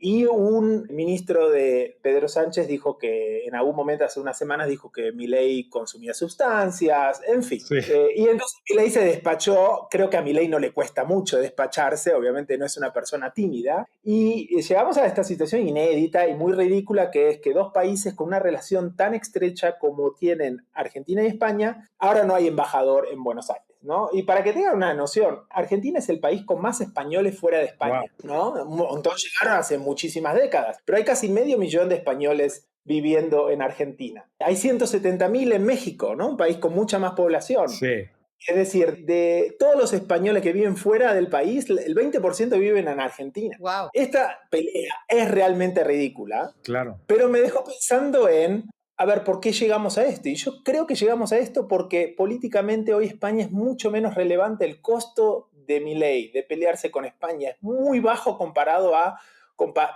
[SPEAKER 3] y un ministro de Pedro Sánchez dijo que en algún momento, hace unas semanas, dijo que Milei consumía sustancias, en fin.
[SPEAKER 2] Sí.
[SPEAKER 3] Y entonces Milei se despachó. Creo que a Milei no le cuesta mucho despacharse, obviamente no es una persona tímida. Y llegamos a esta situación inédita y muy ridícula, que es que dos países con una relación tan estrecha como tienen Argentina y España, ahora no hay embajador en Buenos Aires, ¿no? Y para que tengan una noción, Argentina es el país con más españoles fuera de España, ¿no? Un montón llegaron hace muchísimas décadas, pero hay casi 500.000 de españoles viviendo en Argentina. Hay 170.000 en México, ¿no? Un país con mucha más población.
[SPEAKER 2] Sí.
[SPEAKER 3] Es decir, de todos los españoles que viven fuera del país, el 20% viven en Argentina.
[SPEAKER 1] Wow.
[SPEAKER 3] Esta pelea es realmente ridícula,
[SPEAKER 2] Claro.
[SPEAKER 3] pero me dejó pensando en, a ver, ¿por qué llegamos a esto? Y yo creo que llegamos a esto porque políticamente hoy España es mucho menos relevante. El costo de Milei de pelearse con España es muy bajo comparado a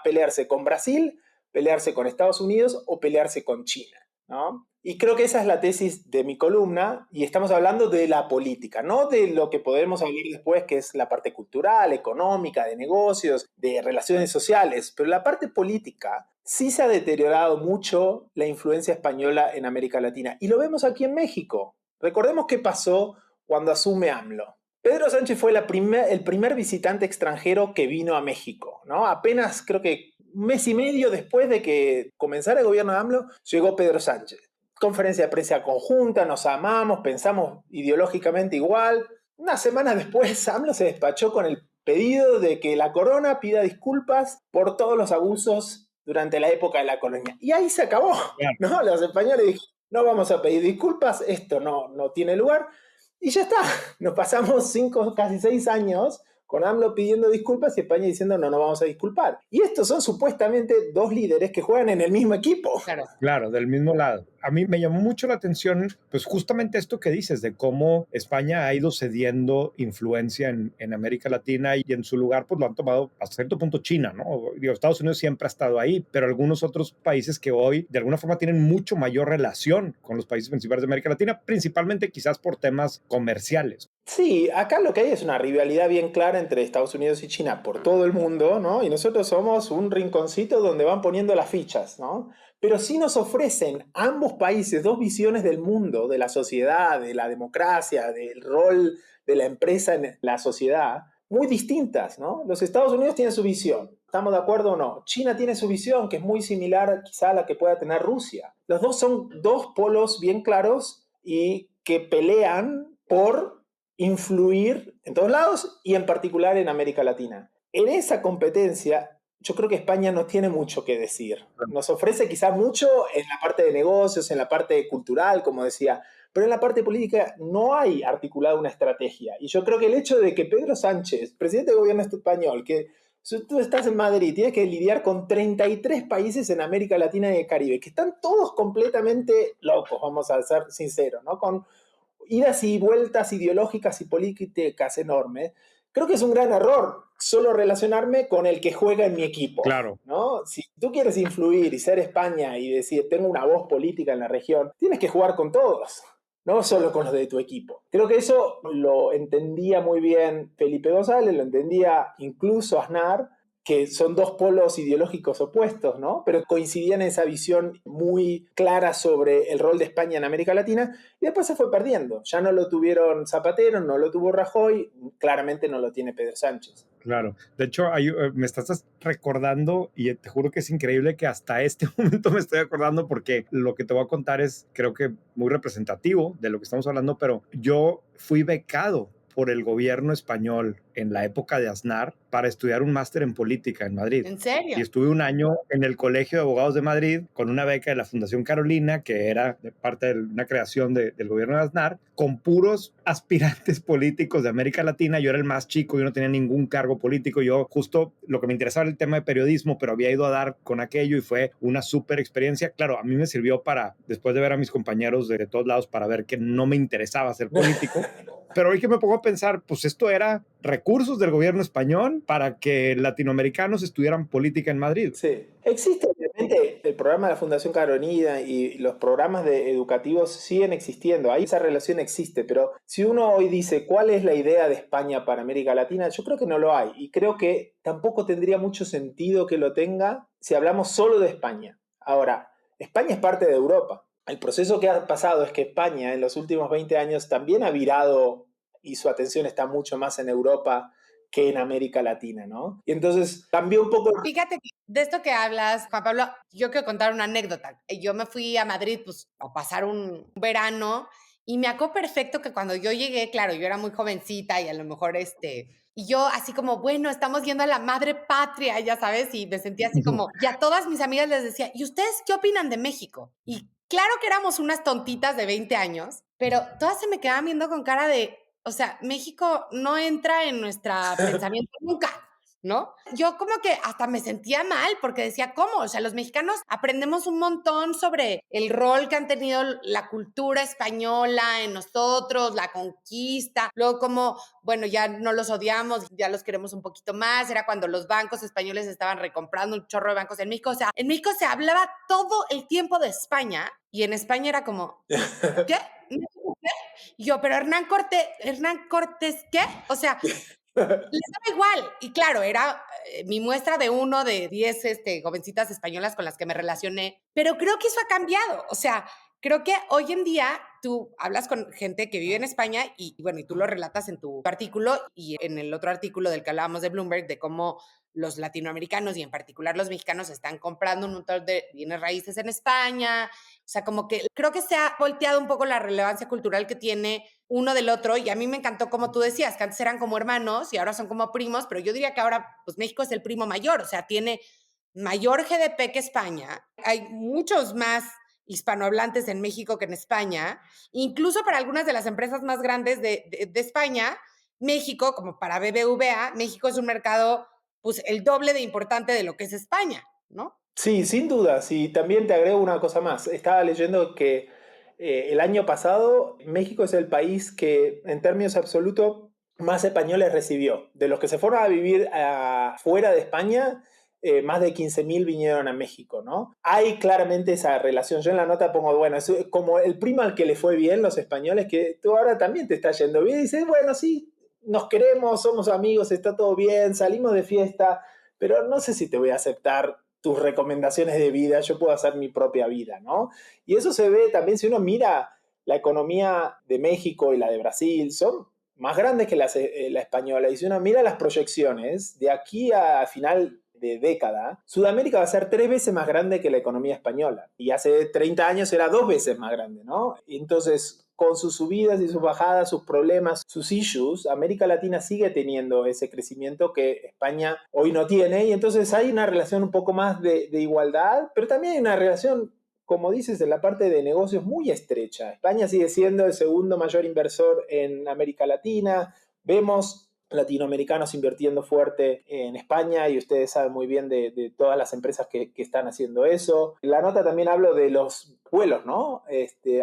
[SPEAKER 3] pelearse con Brasil, pelearse con Estados Unidos o pelearse con China, ¿no? Y creo que esa es la tesis de mi columna, y estamos hablando de la política, no de lo que podemos hablar después, que es la parte cultural, económica, de negocios, de relaciones sociales, pero la parte política sí se ha deteriorado mucho la influencia española en América Latina, y lo vemos aquí en México. Recordemos qué pasó cuando asume AMLO. Pedro Sánchez fue el primer visitante extranjero que vino a México, ¿no? Apenas creo que un mes y medio después de que comenzara el gobierno de AMLO, llegó Pedro Sánchez. Conferencia de prensa conjunta, nos amamos, pensamos ideológicamente igual. Unas semanas después, AMLO se despachó con el pedido de que la corona pida disculpas por todos los abusos durante la época de la colonia. Y ahí se acabó, ¿no? Los españoles dijeron, no vamos a pedir disculpas, esto no tiene lugar. Y ya está, nos pasamos 5, casi 6 años con AMLO pidiendo disculpas y España diciendo no vamos a disculpar. Y estos son supuestamente dos líderes que juegan en el mismo equipo.
[SPEAKER 1] Claro.
[SPEAKER 2] Claro, del mismo lado. a mí me llamó mucho la atención, pues justamente esto que dices, de cómo España ha ido cediendo influencia en América Latina y en su lugar pues lo han tomado hasta cierto punto China, ¿no? Digo, Estados Unidos siempre ha estado ahí, pero algunos otros países que hoy de alguna forma tienen mucho mayor relación con los países principales de América Latina, principalmente quizás por temas comerciales.
[SPEAKER 3] Sí, acá lo que hay es una rivalidad bien clara entre Estados Unidos y China por todo el mundo, ¿no? Y nosotros somos un rinconcito donde van poniendo las fichas, ¿no? Pero sí nos ofrecen ambos países dos visiones del mundo, de la sociedad, de la democracia, del rol de la empresa en la sociedad, muy distintas, ¿no? Los Estados Unidos tienen su visión, ¿estamos de acuerdo o no? China tiene su visión, que es muy similar quizá a la que pueda tener Rusia. Los dos son dos polos bien claros y que pelean por influir en todos lados y en particular en América Latina. En esa competencia, yo creo que España no tiene mucho que decir. Nos ofrece quizá mucho en la parte de negocios, en la parte cultural, como decía, pero en la parte política no hay articulada una estrategia. Y yo creo que el hecho de que Pedro Sánchez, presidente del gobierno español, que si tú estás en Madrid y tienes que lidiar con 33 países en América Latina y el Caribe, que están todos completamente locos, vamos a ser sinceros, ¿no? Con idas y vueltas ideológicas y políticas enormes, creo que es un gran error solo relacionarme con el que juega en mi equipo.
[SPEAKER 2] Claro.
[SPEAKER 3] ¿No? Si tú quieres influir y ser España y decir, tengo una voz política en la región, tienes que jugar con todos, no solo con los de tu equipo. Creo que eso lo entendía muy bien Felipe González, lo entendía incluso Aznar, que son dos polos ideológicos opuestos, ¿no? Pero coincidían en esa visión muy clara sobre el rol de España en América Latina y después se fue perdiendo. Ya no lo tuvieron Zapatero, no lo tuvo Rajoy, claramente no lo tiene Pedro Sánchez.
[SPEAKER 2] Claro, de hecho me estás recordando y te juro que es increíble que hasta este momento me estoy acordando porque lo que te voy a contar es creo que muy representativo de lo que estamos hablando, pero yo fui becado por el gobierno español en la época de Aznar para estudiar un máster en política en Madrid.
[SPEAKER 1] ¿En serio?
[SPEAKER 2] Y estuve un año en el Colegio de Abogados de Madrid con una beca de la Fundación Carolina, que era de parte de una creación del gobierno de Aznar, con puros aspirantes políticos de América Latina. Yo era el más chico, yo no tenía ningún cargo político. Yo justo lo que me interesaba era el tema de periodismo, pero había ido a dar con aquello y fue una súper experiencia. Claro, a mí me sirvió para, después de ver a mis compañeros de todos lados, para ver que no me interesaba ser político. Pero hoy que me pongo a pensar, pues esto era recursos del gobierno español para que latinoamericanos estudiaran política en Madrid.
[SPEAKER 3] Sí. Existe obviamente el programa de la Fundación Carolina y los programas educativos siguen existiendo. Ahí esa relación existe, pero si uno hoy dice cuál es la idea de España para América Latina, yo creo que no lo hay. Y creo que tampoco tendría mucho sentido que lo tenga si hablamos solo de España. Ahora, España es parte de Europa. El proceso que ha pasado es que España en los últimos 20 años también ha virado y su atención está mucho más en Europa que en América Latina, ¿no? Y entonces cambió un poco.
[SPEAKER 1] Fíjate que de esto que hablas, Juan Pablo, yo quiero contar una anécdota. Yo me fui a Madrid pues, a pasar un verano y me acuerdo perfecto que cuando yo llegué, claro, yo era muy jovencita y a lo mejor y yo así como, bueno, estamos yendo a la madre patria, ya sabes, y me sentía así como, y a todas mis amigas les decía, ¿y ustedes qué opinan de México? Y claro que éramos unas tontitas de 20 años, pero todas se me quedaban viendo con cara de, o sea, México no entra en nuestro pensamiento nunca. ¿No? Yo como que hasta me sentía mal porque decía, ¿cómo? O sea, los mexicanos aprendemos un montón sobre el rol que han tenido la cultura española en nosotros, la conquista, luego como, bueno, ya no los odiamos, ya los queremos un poquito más, era cuando los bancos españoles estaban recomprando un chorro de bancos en México, o sea, en México se hablaba todo el tiempo de España y en España era como, ¿qué? Y yo, pero Hernán Cortés, ¿qué? O sea, les daba igual. Y claro, era mi muestra de 1 de 10 jovencitas españolas con las que me relacioné. Pero creo que eso ha cambiado. O sea, creo que hoy en día tú hablas con gente que vive en España y bueno, y tú lo relatas en tu artículo y en el otro artículo del que hablábamos de Bloomberg, de cómo los latinoamericanos y en particular los mexicanos están comprando un montón de bienes raíces en España. O sea, como que creo que se ha volteado un poco la relevancia cultural que tiene uno del otro y a mí me encantó como tú decías, que antes eran como hermanos y ahora son como primos, pero yo diría que ahora pues México es el primo mayor, o sea, tiene mayor GDP que España, hay muchos más hispanohablantes en México que en España, incluso para algunas de las empresas más grandes de España, México, como para BBVA, México es un mercado pues el doble de importante de lo que es España, ¿no?
[SPEAKER 3] Sí, sin duda. Sí, también te agrego una cosa más. Estaba leyendo que el año pasado México es el país que en términos absolutos más españoles recibió. De los que se fueron a vivir fuera de España, más de 15.000 vinieron a México, ¿no? Hay claramente esa relación. Yo en la nota pongo, bueno, es como el primo al que le fue bien los españoles, que tú ahora también te está yendo bien y dices, bueno, sí, nos queremos, somos amigos, está todo bien, salimos de fiesta, pero no sé si te voy a aceptar tus recomendaciones de vida, yo puedo hacer mi propia vida, ¿no? Y eso se ve también si uno mira la economía de México y la de Brasil, son más grandes que la española. Y si uno mira las proyecciones, de aquí a final de década, Sudamérica va a ser 3 veces más grande que la economía española. Y hace 30 años era 2 veces más grande, ¿no? Y entonces, con sus subidas y sus bajadas, sus problemas, sus issues, América Latina sigue teniendo ese crecimiento que España hoy no tiene. Y entonces hay una relación un poco más de igualdad, pero también hay una relación, como dices, en la parte de negocios muy estrecha. España sigue siendo el segundo mayor inversor en América Latina. Vemos latinoamericanos invirtiendo fuerte en España y ustedes saben muy bien de todas las empresas que están haciendo eso. En la nota también hablo de los vuelos, ¿no?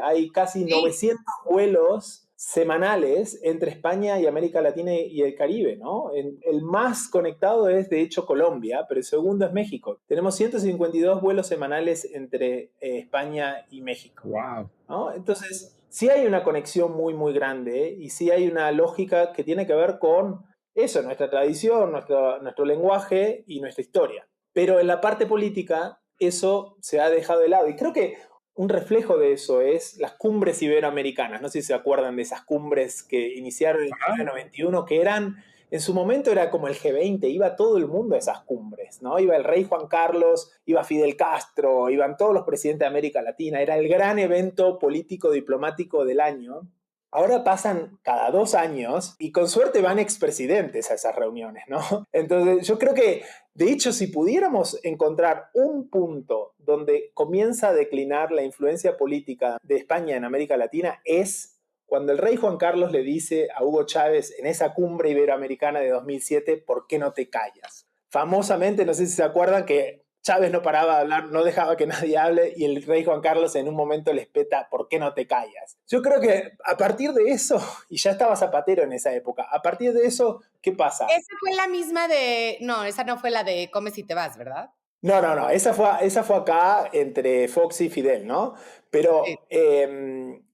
[SPEAKER 3] Hay casi 900 vuelos semanales entre España y América Latina y el Caribe, ¿no? El más conectado es, de hecho, Colombia, pero el segundo es México. Tenemos 152 vuelos semanales entre España y México.
[SPEAKER 2] Wow.
[SPEAKER 3] ¿No? Entonces, sí hay una conexión muy, muy grande y sí hay una lógica que tiene que ver con eso, nuestra tradición, nuestro lenguaje y nuestra historia. Pero en la parte política, eso se ha dejado de lado. Y creo que un reflejo de eso es las cumbres iberoamericanas. No sé si se acuerdan de esas cumbres que iniciaron en el 1991, que eran, en su momento era como el G20, iba todo el mundo a esas cumbres, ¿no? Iba el rey Juan Carlos, iba Fidel Castro, iban todos los presidentes de América Latina, era el gran evento político diplomático del año. Ahora pasan cada 2 años y con suerte van expresidentes a esas reuniones, ¿no? Entonces yo creo que, de hecho, si pudiéramos encontrar un punto donde comienza a declinar la influencia política de España en América Latina, es cuando el rey Juan Carlos le dice a Hugo Chávez en esa cumbre iberoamericana de 2007, ¿por qué no te callas? Famosamente, no sé si se acuerdan que Chávez no paraba de hablar, no dejaba que nadie hable y el rey Juan Carlos en un momento le espeta, ¿por qué no te callas? Yo creo que a partir de eso, y ya estaba Zapatero en esa época, a partir de eso, ¿qué pasa?
[SPEAKER 1] Esa fue la misma de, no, esa no fue la de Comes y te vas, ¿verdad?
[SPEAKER 3] No, esa fue acá entre Fox y Fidel, ¿no? Pero
[SPEAKER 1] Sí.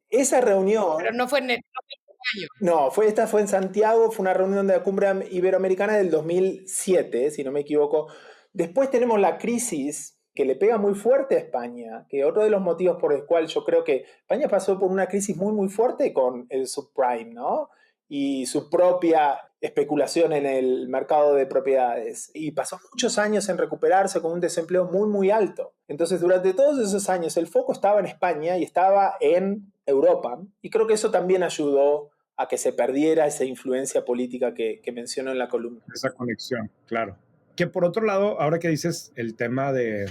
[SPEAKER 3] esa reunión...
[SPEAKER 1] Pero no fue en el año.
[SPEAKER 3] No, esta fue en Santiago, fue una reunión de la cumbre iberoamericana del 2007, si no me equivoco. Después tenemos la crisis que le pega muy fuerte a España, que otro de los motivos por el cual yo creo que España pasó por una crisis muy, muy fuerte con el subprime, ¿no? Y su propia especulación en el mercado de propiedades. Y pasó muchos años en recuperarse con un desempleo muy, muy alto. Entonces, durante todos esos años, el foco estaba en España y estaba en Europa. Y creo que eso también ayudó a que se perdiera esa influencia política que menciono en la columna.
[SPEAKER 2] Esa conexión, claro. Que por otro lado, ahora que dices el tema de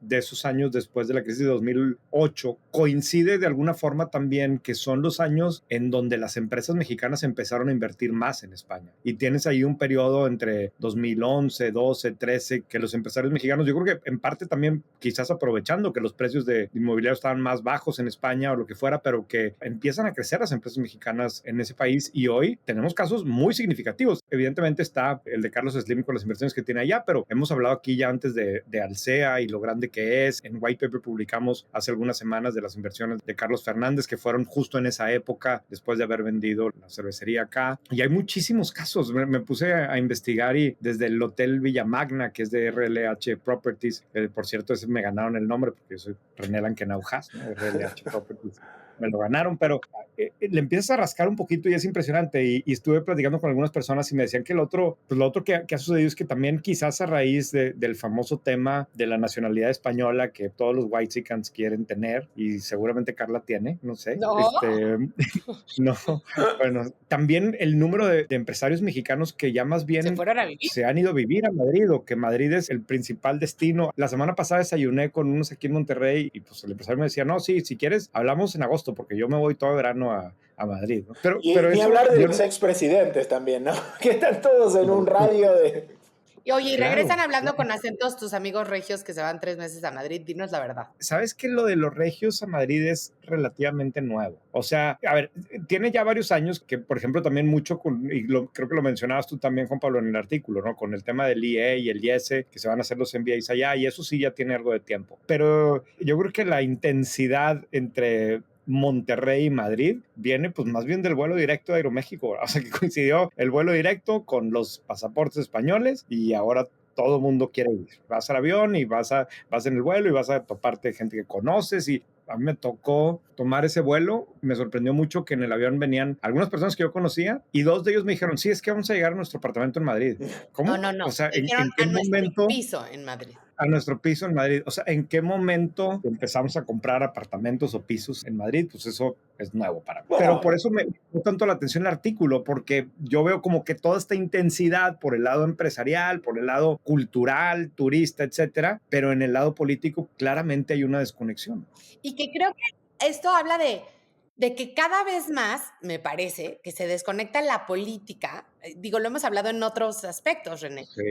[SPEAKER 2] esos años después de la crisis de 2008, coincide de alguna forma también que son los años en donde las empresas mexicanas empezaron a invertir más en España. Y tienes ahí un periodo entre 2011, 12, 13, que los empresarios mexicanos, yo creo que en parte también quizás aprovechando que los precios de inmobiliario estaban más bajos en España o lo que fuera, pero que empiezan a crecer las empresas mexicanas en ese país y hoy tenemos casos muy significativos. Evidentemente está el de Carlos Slim con las inversiones que tiene allá, pero hemos hablado aquí ya antes de Alsea y lo grande que es. En White Paper publicamos hace algunas semanas de las inversiones de Carlos Fernández que fueron justo en esa época después de haber vendido la cervecería acá. Y hay muchísimos casos. Me puse a investigar y desde el Hotel Villamagna, que es de RLH Properties, por cierto, ese me ganaron el nombre porque yo soy René Lankenaujas, ¿no? RLH Properties. Me lo ganaron, pero le empiezas a rascar un poquito y es impresionante. Y estuve platicando con algunas personas y me decían que lo otro que ha sucedido es que también quizás a raíz del famoso tema de la nacionalidad española que todos los whitexicans quieren tener y seguramente Carla tiene, no sé.
[SPEAKER 1] No.
[SPEAKER 2] No, bueno, también el número de empresarios mexicanos que ya más bien
[SPEAKER 1] Se fueron a vivir.
[SPEAKER 2] se han ido a vivir a Madrid o que Madrid es el principal destino. La semana pasada desayuné con unos aquí en Monterrey y pues el empresario me decía, no, sí, si quieres, hablamos en agosto porque yo me voy todo verano a Madrid, ¿no?
[SPEAKER 3] Pero ni hablar de los expresidentes también, ¿no? Que están todos en un radio de...
[SPEAKER 1] Y oye, y
[SPEAKER 2] Claro,
[SPEAKER 1] regresan hablando
[SPEAKER 2] claro.
[SPEAKER 1] con acentos tus amigos regios que se van 3 meses a Madrid, dinos la verdad.
[SPEAKER 2] ¿Sabes que lo de los regios a Madrid es relativamente nuevo? O sea, a ver, tiene ya varios años que, por ejemplo, también mucho, creo que lo mencionabas tú también, Juan Pablo, en el artículo, ¿no? Con el tema del IE y el IES, que se van a hacer los MBAs allá, y eso sí ya tiene algo de tiempo. Pero yo creo que la intensidad entre Monterrey y Madrid viene pues más bien del vuelo directo de Aeroméxico, o sea que coincidió el vuelo directo con los pasaportes españoles y ahora todo el mundo quiere ir. Vas al avión y vas en el vuelo y vas a toparte gente que conoces y a mí me tocó tomar ese vuelo. Me sorprendió mucho que en el avión venían algunas personas que yo conocía y dos de ellos me dijeron, sí, es que vamos a llegar a nuestro apartamento en Madrid.
[SPEAKER 1] No,
[SPEAKER 2] ¿Cómo?
[SPEAKER 1] no, no.
[SPEAKER 2] O sea,
[SPEAKER 1] Dijeron
[SPEAKER 2] ¿en qué
[SPEAKER 1] a nuestro
[SPEAKER 2] momento
[SPEAKER 1] piso en Madrid.
[SPEAKER 2] a nuestro piso en Madrid? O sea, ¿en qué momento empezamos a comprar apartamentos o pisos en Madrid? Pues eso es nuevo para mí. Pero por
[SPEAKER 3] Bueno,
[SPEAKER 2] eso me llamó tanto la atención el artículo, porque yo veo como que toda esta intensidad por el lado empresarial, por el lado cultural, turista, etcétera, pero en el lado político claramente hay una desconexión.
[SPEAKER 1] Y que creo que esto habla de que cada vez más, me parece, que se desconecta la política, digo, lo hemos hablado en otros aspectos, René,
[SPEAKER 2] Sí.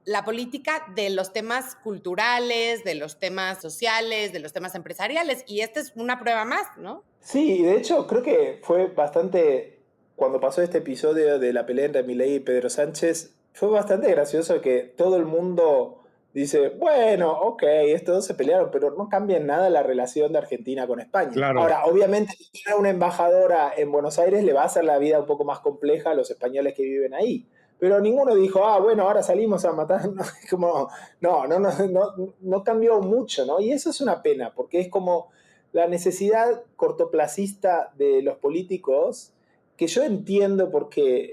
[SPEAKER 1] la política de los temas culturales, de los temas sociales, de los temas empresariales, y esta es una prueba más, ¿no?
[SPEAKER 3] sí, y de hecho creo que fue bastante, cuando pasó este episodio de la pelea entre Milei y Pedro Sánchez, fue bastante gracioso que todo el mundo dice, bueno, ok, estos dos se pelearon, pero no cambia en nada la relación de Argentina con España.
[SPEAKER 2] Claro,
[SPEAKER 3] Ahora, obviamente, tener una embajadora en Buenos Aires le va a hacer la vida un poco más compleja a los españoles que viven ahí. Pero ninguno dijo, ah, bueno, ahora salimos a matar. Como, no cambió mucho, ¿no? Y eso es una pena, porque es como la necesidad cortoplacista de los políticos, que yo entiendo porque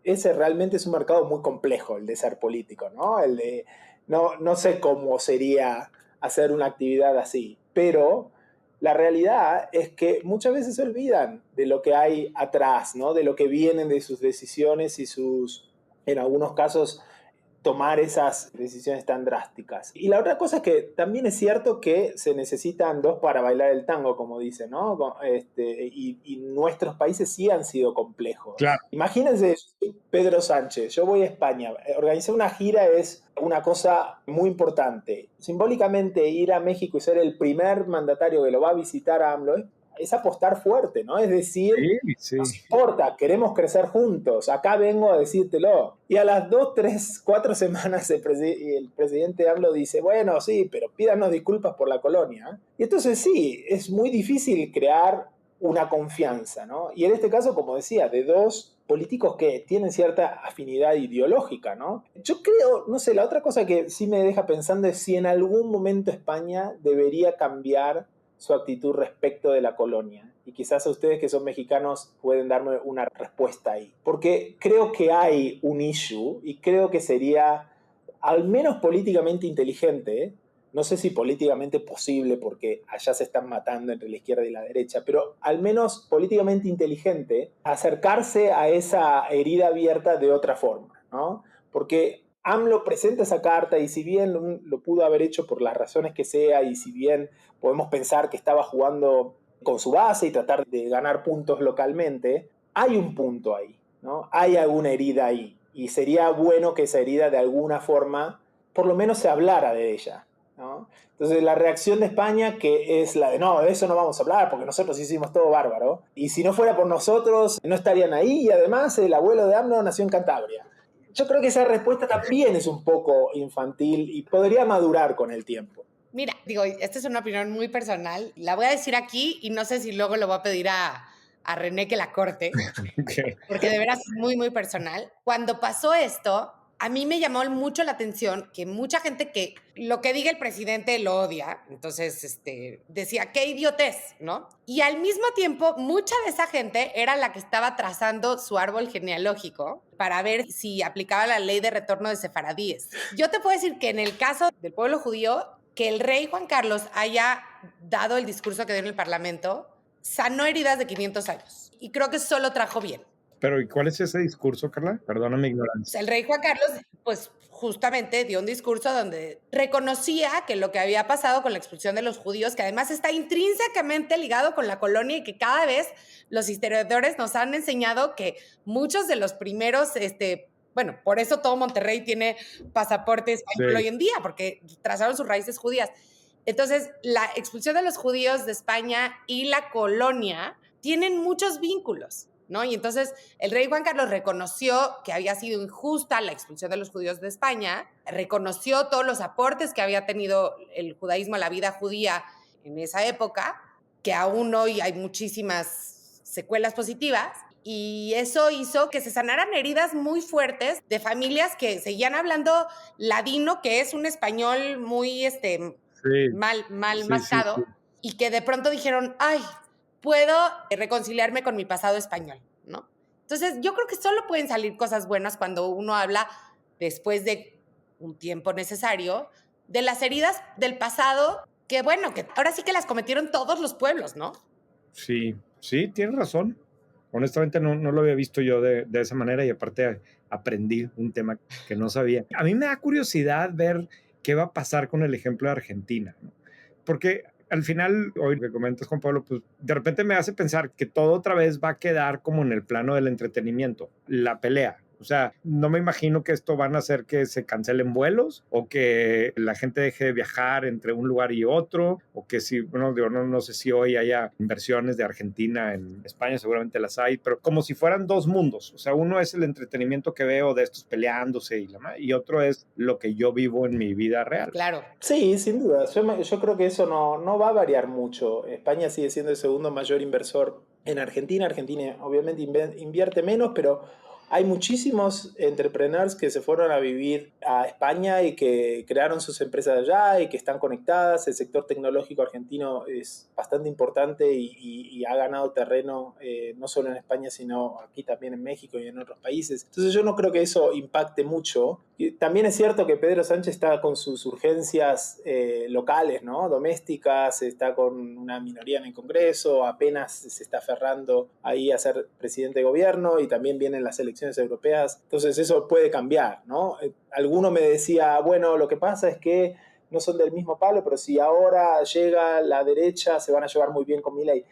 [SPEAKER 3] ese realmente es un mercado muy complejo, el de ser político, ¿no? No sé cómo sería hacer una actividad así, pero la realidad es que muchas veces se olvidan de lo que hay atrás, ¿no? De lo que vienen de sus decisiones y en algunos casos, tomar esas decisiones tan drásticas. Y la otra cosa es que también es cierto que se necesitan dos para bailar el tango, como dicen, ¿no? Y nuestros países sí han sido
[SPEAKER 2] claro.
[SPEAKER 3] complejos. Imagínense, Pedro Sánchez, yo voy a España, organizar una gira es una cosa muy importante. Simbólicamente ir a México y ser el primer mandatario que lo va a visitar a AMLO es apostar fuerte, ¿no? Es decir,
[SPEAKER 2] Sí, sí.
[SPEAKER 3] nos importa, queremos crecer juntos, acá vengo a decírtelo. Y a las 2, 3, 4 semanas el presidente AMLO dice, bueno, sí, pero pídanos disculpas por la colonia. Y entonces sí, es muy difícil crear una confianza, ¿no? Y en este caso, como decía, de dos políticos que tienen cierta afinidad ideológica, ¿no? Yo creo, no sé, la otra cosa que sí me deja pensando es si en algún momento España debería cambiar su actitud respecto de la colonia. Y quizás a ustedes que son mexicanos pueden darme una respuesta ahí. Porque creo que hay un issue y creo que sería al menos políticamente inteligente, ¿eh? No sé si políticamente posible porque allá se están matando entre la izquierda y la derecha, pero al menos políticamente inteligente acercarse a esa herida abierta de otra forma, ¿no? Porque AMLO presenta esa carta y si bien lo pudo haber hecho por las razones que sea y si bien podemos pensar que estaba jugando con su base y tratar de ganar puntos localmente, hay un punto ahí, ¿no? Hay alguna herida ahí y sería bueno que esa herida de alguna forma por lo menos se hablara de ella, ¿no? Entonces la reacción de España que es la de no, de eso no vamos a hablar porque nosotros hicimos todo bárbaro y si no fuera por nosotros no estarían ahí y además el abuelo de AMLO nació en Cantabria. Yo creo que esa respuesta también es un poco infantil y podría madurar con el tiempo.
[SPEAKER 1] Mira, digo, esta es una opinión muy personal, la voy a decir aquí y no sé si luego le voy a pedir a René que la corte,
[SPEAKER 2] Okay.
[SPEAKER 1] porque de veras es muy, muy personal. Cuando pasó esto, a mí me llamó mucho la atención que mucha gente que lo que diga el presidente lo odia, entonces decía, qué idiotez, ¿no? Y al mismo tiempo, mucha de esa gente era la que estaba trazando su árbol genealógico para ver si aplicaba la ley de retorno de sefaradíes. Yo te puedo decir que en el caso del pueblo judío, que el rey Juan Carlos haya dado el discurso que dio en el Parlamento, sanó heridas de 500 años. Y creo que solo trajo bien.
[SPEAKER 2] Pero, ¿y cuál es ese discurso, Carla? Perdona mi
[SPEAKER 1] O
[SPEAKER 2] ignorancia.
[SPEAKER 1] sea, el rey Juan Carlos, pues justamente dio un discurso donde reconocía que lo que había pasado con la expulsión de los judíos, que además está intrínsecamente ligado con la colonia y que cada vez los historiadores nos han enseñado que muchos de los primeros Bueno, por eso todo Monterrey tiene pasaporte español hoy en día, porque trazaron sus raíces judías. Entonces, la expulsión de los judíos de España y la colonia tienen muchos vínculos, ¿no? Y entonces el rey Juan Carlos reconoció que había sido injusta la expulsión de los judíos de España, reconoció todos los aportes que había tenido el judaísmo a la vida judía en esa época, que aún hoy hay muchísimas secuelas positivas, y eso hizo que se sanaran heridas muy fuertes de familias que seguían hablando ladino, que es un español muy mal mascado, y que de pronto dijeron, ay, puedo reconciliarme con mi pasado español, ¿no? Entonces, yo creo que solo pueden salir cosas buenas cuando uno habla, después de un tiempo necesario, de las heridas del pasado, que bueno, que ahora sí que las cometieron todos los pueblos, ¿no?
[SPEAKER 2] Sí, sí, tienes razón. Honestamente no lo había visto yo de esa manera y aparte aprendí un tema que no sabía. A mí me da curiosidad ver qué va a pasar con el ejemplo de Argentina, ¿no? Porque al final, hoy que comentas, Juan Pablo, pues de repente me hace pensar que todo otra vez va a quedar como en el plano del entretenimiento, la pelea. O sea, no me imagino que esto van a hacer que se cancelen vuelos o que la gente deje de viajar entre un lugar y otro, o que si, bueno, no sé si hoy haya inversiones de Argentina en España, seguramente las hay, pero como si fueran dos mundos. O sea, uno es el entretenimiento que veo de estos peleándose y otro es lo que yo vivo en mi vida real.
[SPEAKER 1] Claro.
[SPEAKER 3] Sí, sin duda. Yo creo que eso no va a variar mucho. España sigue siendo el segundo mayor inversor en Argentina. Argentina obviamente invierte menos, pero hay muchísimos entrepreneurs que se fueron a vivir a España y que crearon sus empresas allá y que están conectadas. El sector tecnológico argentino es bastante importante y ha ganado terreno no solo en España, sino aquí también en México y en otros países. Entonces yo no creo que eso impacte mucho. Y también es cierto que Pedro Sánchez está con sus urgencias locales, ¿no? Domésticas, está con una minoría en el Congreso, apenas se está aferrando ahí a ser presidente de gobierno y también vienen las elecciones europeas. Entonces eso puede cambiar, ¿no? Alguno me decía, bueno, lo que pasa es que no son del mismo palo, pero si ahora llega la derecha, se van a llevar muy bien con Milei.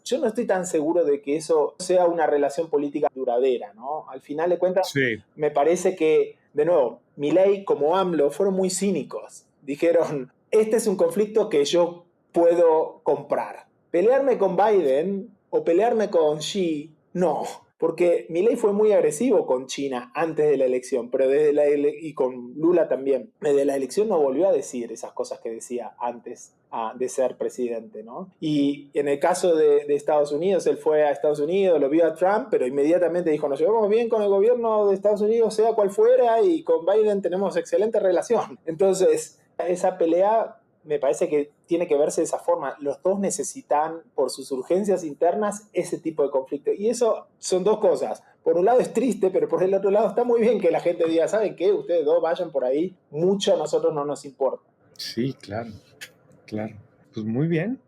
[SPEAKER 3] Yo no estoy tan seguro de que eso sea una relación política duradera, ¿no? Al final de cuentas,
[SPEAKER 2] Sí.
[SPEAKER 3] me parece que, de nuevo, Milei como AMLO fueron muy cínicos. Dijeron, este es un conflicto que yo puedo comprar. Pelearme con Biden o pelearme con Xi, no. Porque Milei fue muy agresivo con China antes de la elección, pero y con Lula también. Desde la elección no volvió a decir esas cosas que decía antes de ser presidente, ¿no? Y en el caso de Estados Unidos, él fue a Estados Unidos, lo vio a Trump, pero inmediatamente dijo, nos llevamos bien con el gobierno de Estados Unidos, sea cual fuera, y con Biden tenemos excelente relación. Entonces, esa pelea me parece que tiene que verse de esa forma. Los dos necesitan, por sus urgencias internas, ese tipo de conflicto. Y eso son dos cosas. Por un lado es triste, pero por el otro lado está muy bien que la gente diga, ¿saben qué? Ustedes dos vayan por ahí, mucho a nosotros no nos importa.
[SPEAKER 2] Sí, claro, claro. Pues muy bien.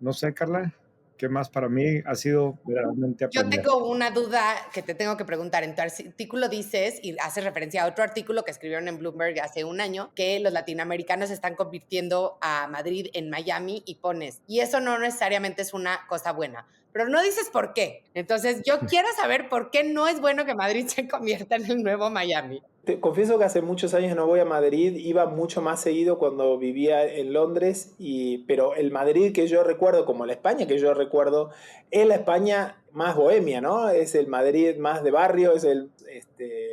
[SPEAKER 2] No sé, Carla, ¿qué más para mí ha sido realmente
[SPEAKER 1] Yo
[SPEAKER 2] aprender?
[SPEAKER 1] tengo una duda que te tengo que preguntar. En tu artículo dices, y haces referencia a otro artículo que escribieron en Bloomberg hace un año, que los latinoamericanos están convirtiendo a Madrid en Miami y pones, y eso no necesariamente es una cosa buena, pero no dices por qué. Entonces, yo quiero saber por qué no es bueno que Madrid se convierta en el nuevo Miami.
[SPEAKER 3] Te confieso que hace muchos años no voy a Madrid, iba mucho más seguido cuando vivía en Londres, pero el Madrid que yo recuerdo, como la España que yo recuerdo, es la España más bohemia, ¿no? Es el Madrid más de barrio, es el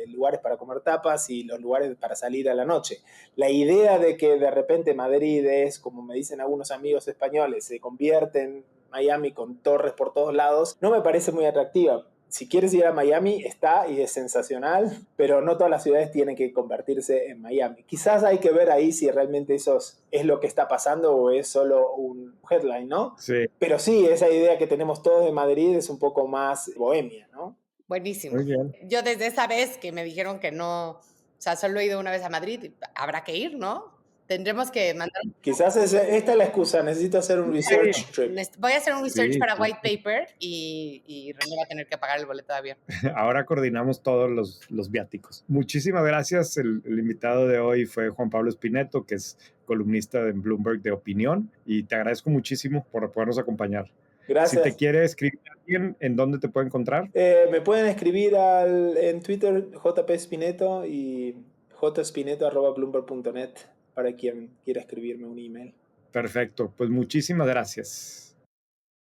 [SPEAKER 3] lugares para comer tapas y los lugares para salir a la noche. La idea de que de repente Madrid es, como me dicen algunos amigos españoles, se convierte en Miami con torres por todos lados, no me parece muy atractiva. Si quieres ir a Miami, está y es sensacional, pero no todas las ciudades tienen que convertirse en Miami. Quizás hay que ver ahí si realmente eso es lo que está pasando o es solo un headline, ¿no?
[SPEAKER 2] Sí.
[SPEAKER 3] Pero sí, esa idea que tenemos todos de Madrid es un poco más bohemia, ¿no?
[SPEAKER 1] Buenísimo.
[SPEAKER 2] Muy bien.
[SPEAKER 1] Yo desde esa vez que me dijeron que no, o sea, solo he ido una vez a Madrid, habrá que ir, ¿no? Tendremos que mandar.
[SPEAKER 3] Quizás esta es la excusa, necesito hacer un research trip.
[SPEAKER 1] Voy a hacer un research
[SPEAKER 2] Sí,
[SPEAKER 1] para
[SPEAKER 2] sí.
[SPEAKER 1] White Paper y René va a tener que pagar el boleto de avión.
[SPEAKER 2] Ahora coordinamos todos los viáticos. Muchísimas gracias. El invitado de hoy fue Juan Pablo Espineto, que es columnista en Bloomberg de opinión, y te agradezco muchísimo por podernos acompañar.
[SPEAKER 3] Gracias.
[SPEAKER 2] Si te quiere escribir alguien, ¿en dónde te puede encontrar?
[SPEAKER 3] Me pueden escribir en Twitter JP Spineto y jspineto@bloomberg.net para quien quiera escribirme un email.
[SPEAKER 2] Perfecto, pues muchísimas gracias.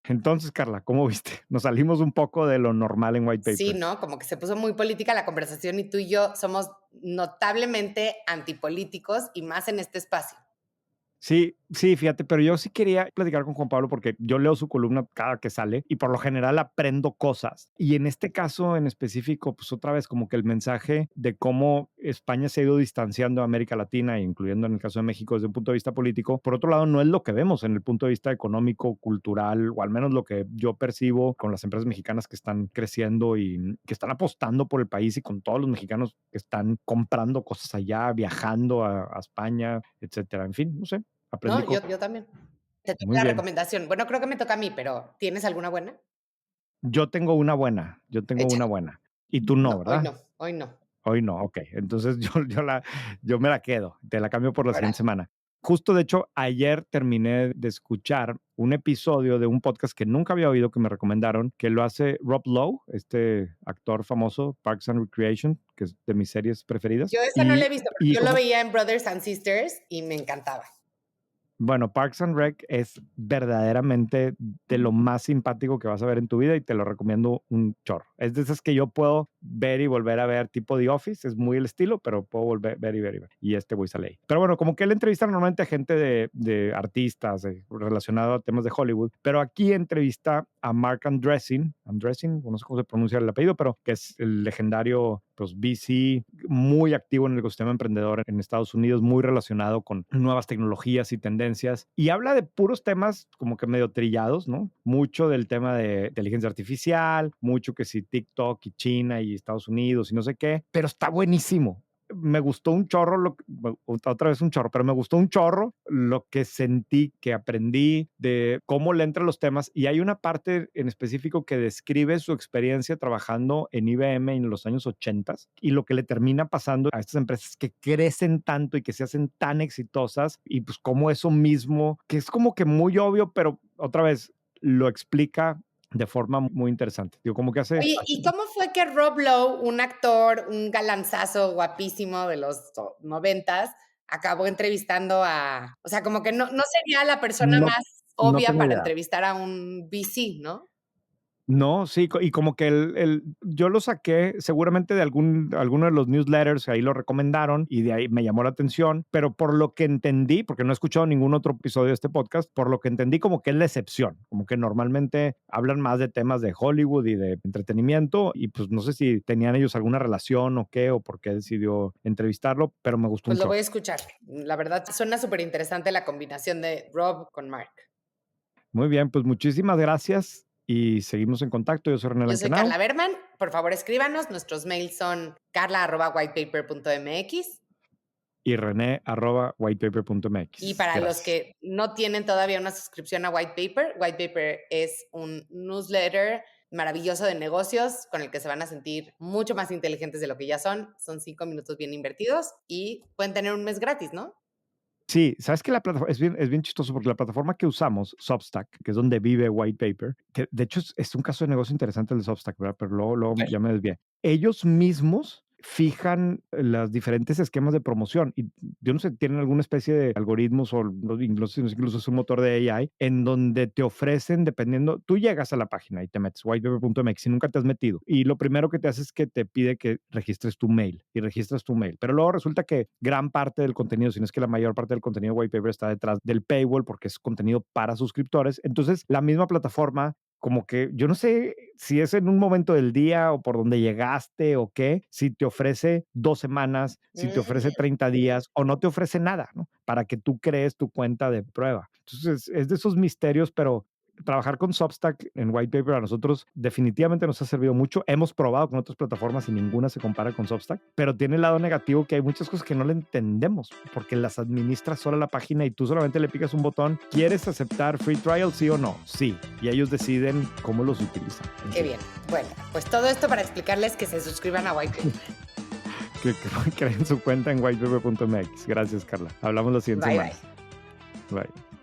[SPEAKER 2] Entonces, Carla, ¿cómo viste? Nos salimos un poco de lo normal en White Paper.
[SPEAKER 1] Sí, ¿no? Como que se puso muy política la conversación y tú y yo somos notablemente antipolíticos y más en este espacio.
[SPEAKER 2] Sí, fíjate, pero yo sí quería platicar con Juan Pablo porque yo leo su columna cada que sale y por lo general aprendo cosas. Y en este caso en específico, pues otra vez como que el mensaje de cómo España se ha ido distanciando de América Latina, incluyendo en el caso de México desde un punto de vista político, por otro lado no es lo que vemos en el punto de vista económico, cultural, o al menos lo que yo percibo con las empresas mexicanas que están creciendo y que están apostando por el país y con todos los mexicanos que están comprando cosas allá, viajando a España, etcétera. En fin, no sé.
[SPEAKER 1] No, yo también. Te toca
[SPEAKER 2] Muy
[SPEAKER 1] la
[SPEAKER 2] bien.
[SPEAKER 1] recomendación. Bueno, creo que me toca a mí, pero ¿tienes alguna buena?
[SPEAKER 2] Yo tengo una buena. Y tú no, ¿verdad?
[SPEAKER 1] Hoy no.
[SPEAKER 2] Hoy no, ok. Entonces yo me la quedo. Te la cambio por la siguiente semana. Justo, de hecho, ayer terminé de escuchar un episodio de un podcast que nunca había oído, que me recomendaron, que lo hace Rob Lowe, este actor famoso, Parks and Recreation, que es de mis series preferidas.
[SPEAKER 1] Yo esa no la he visto, pero yo lo veía en Brothers and Sisters y me encantaba.
[SPEAKER 2] Bueno, Parks and Rec es verdaderamente de lo más simpático que vas a ver en tu vida y te lo recomiendo un chorro. Es de esas que yo puedo ver y volver a ver, tipo The Office, es muy el estilo, pero puedo volver ver y ver y ver. Y este güey sale ahí. Pero bueno, como que él entrevista normalmente a gente de artistas relacionado a temas de Hollywood, pero aquí entrevista a Mark Andreessen, no sé cómo se pronuncia el apellido, pero que es el legendario pues VC, muy activo en el ecosistema emprendedor en Estados Unidos, muy relacionado con nuevas tecnologías y tendencias, y habla de puros temas como que medio trillados, ¿no? Mucho del tema de inteligencia artificial, mucho que si TikTok y China y Estados Unidos y no sé qué, pero está buenísimo. Me gustó un chorro, otra vez un chorro, pero me gustó un chorro lo que sentí, que aprendí de cómo le entran los temas. Y hay una parte en específico que describe su experiencia trabajando en IBM en los años 80 y lo que le termina pasando a estas empresas que crecen tanto y que se hacen tan exitosas, y pues como eso mismo, que es como que muy obvio, pero otra vez lo explica de forma muy interesante. Digo, como que hace...
[SPEAKER 1] Oye, ¿y cómo fue que Rob Lowe, un actor, un galanzazo guapísimo de los 90s, acabó entrevistando a... O sea, como que no sería la persona más obvia para entrevistar a un VC, ¿no?
[SPEAKER 2] No, sí, y como que yo lo saqué seguramente de alguno de los newsletters, ahí lo recomendaron y de ahí me llamó la atención, pero por lo que entendí, porque no he escuchado ningún otro episodio de este podcast, por lo que entendí como que es la excepción, como que normalmente hablan más de temas de Hollywood y de entretenimiento, y pues no sé si tenían ellos alguna relación o qué, o por qué decidió entrevistarlo, pero me gustó mucho.
[SPEAKER 1] Pues lo voy a escuchar. La verdad, suena súper interesante la combinación de Rob con Mark.
[SPEAKER 2] Muy bien, pues muchísimas gracias. Y seguimos en contacto. Yo soy René Lankenau.
[SPEAKER 1] Yo soy Carla Berman. Por favor, escríbanos. Nuestros mails son carla@whitepaper.mx
[SPEAKER 2] y rené@whitepaper.mx.
[SPEAKER 1] Y para los que no tienen todavía una suscripción a White Paper es un newsletter maravilloso de negocios con el que se van a sentir mucho más inteligentes de lo que ya son. Son 5 minutos bien invertidos y pueden tener un mes gratis, ¿no?
[SPEAKER 2] Sí, sabes que la plataforma es bien chistoso porque la plataforma que usamos, Substack, que es donde vive White Paper, que de hecho es un caso de negocio interesante el de Substack, ¿verdad? Pero luego ya me desvié. Ellos mismos fijan los diferentes esquemas de promoción y yo no sé, tienen alguna especie de algoritmos o incluso es un motor de AI en donde te ofrecen, dependiendo, tú llegas a la página y te metes whitepaper.mx y nunca te has metido y lo primero que te hace es que te pide que registres tu mail y registras tu mail, pero luego resulta que gran parte del contenido, si no es que la mayor parte del contenido de White Paper está detrás del paywall porque es contenido para suscriptores. Entonces la misma plataforma, como que yo no sé si es en un momento del día o por donde llegaste o qué, si te ofrece 2 semanas, si te ofrece 30 días o no te ofrece nada, ¿no? Para que tú crees tu cuenta de prueba. Entonces es de esos misterios, pero trabajar con Substack en White Paper a nosotros definitivamente nos ha servido mucho. Hemos probado con otras plataformas y ninguna se compara con Substack, pero tiene el lado negativo que hay muchas cosas que no le entendemos porque las administra sola la página y tú solamente le picas un botón. ¿Quieres aceptar free trial, sí o no? Sí. Y ellos deciden cómo los utilizan.
[SPEAKER 1] Qué bien. Bueno, pues todo esto para explicarles que se suscriban a White Paper.
[SPEAKER 2] que creen su cuenta en whitepaper.mx. Gracias, Carla. Hablamos la siguiente semana.
[SPEAKER 1] Bye.
[SPEAKER 2] Bye.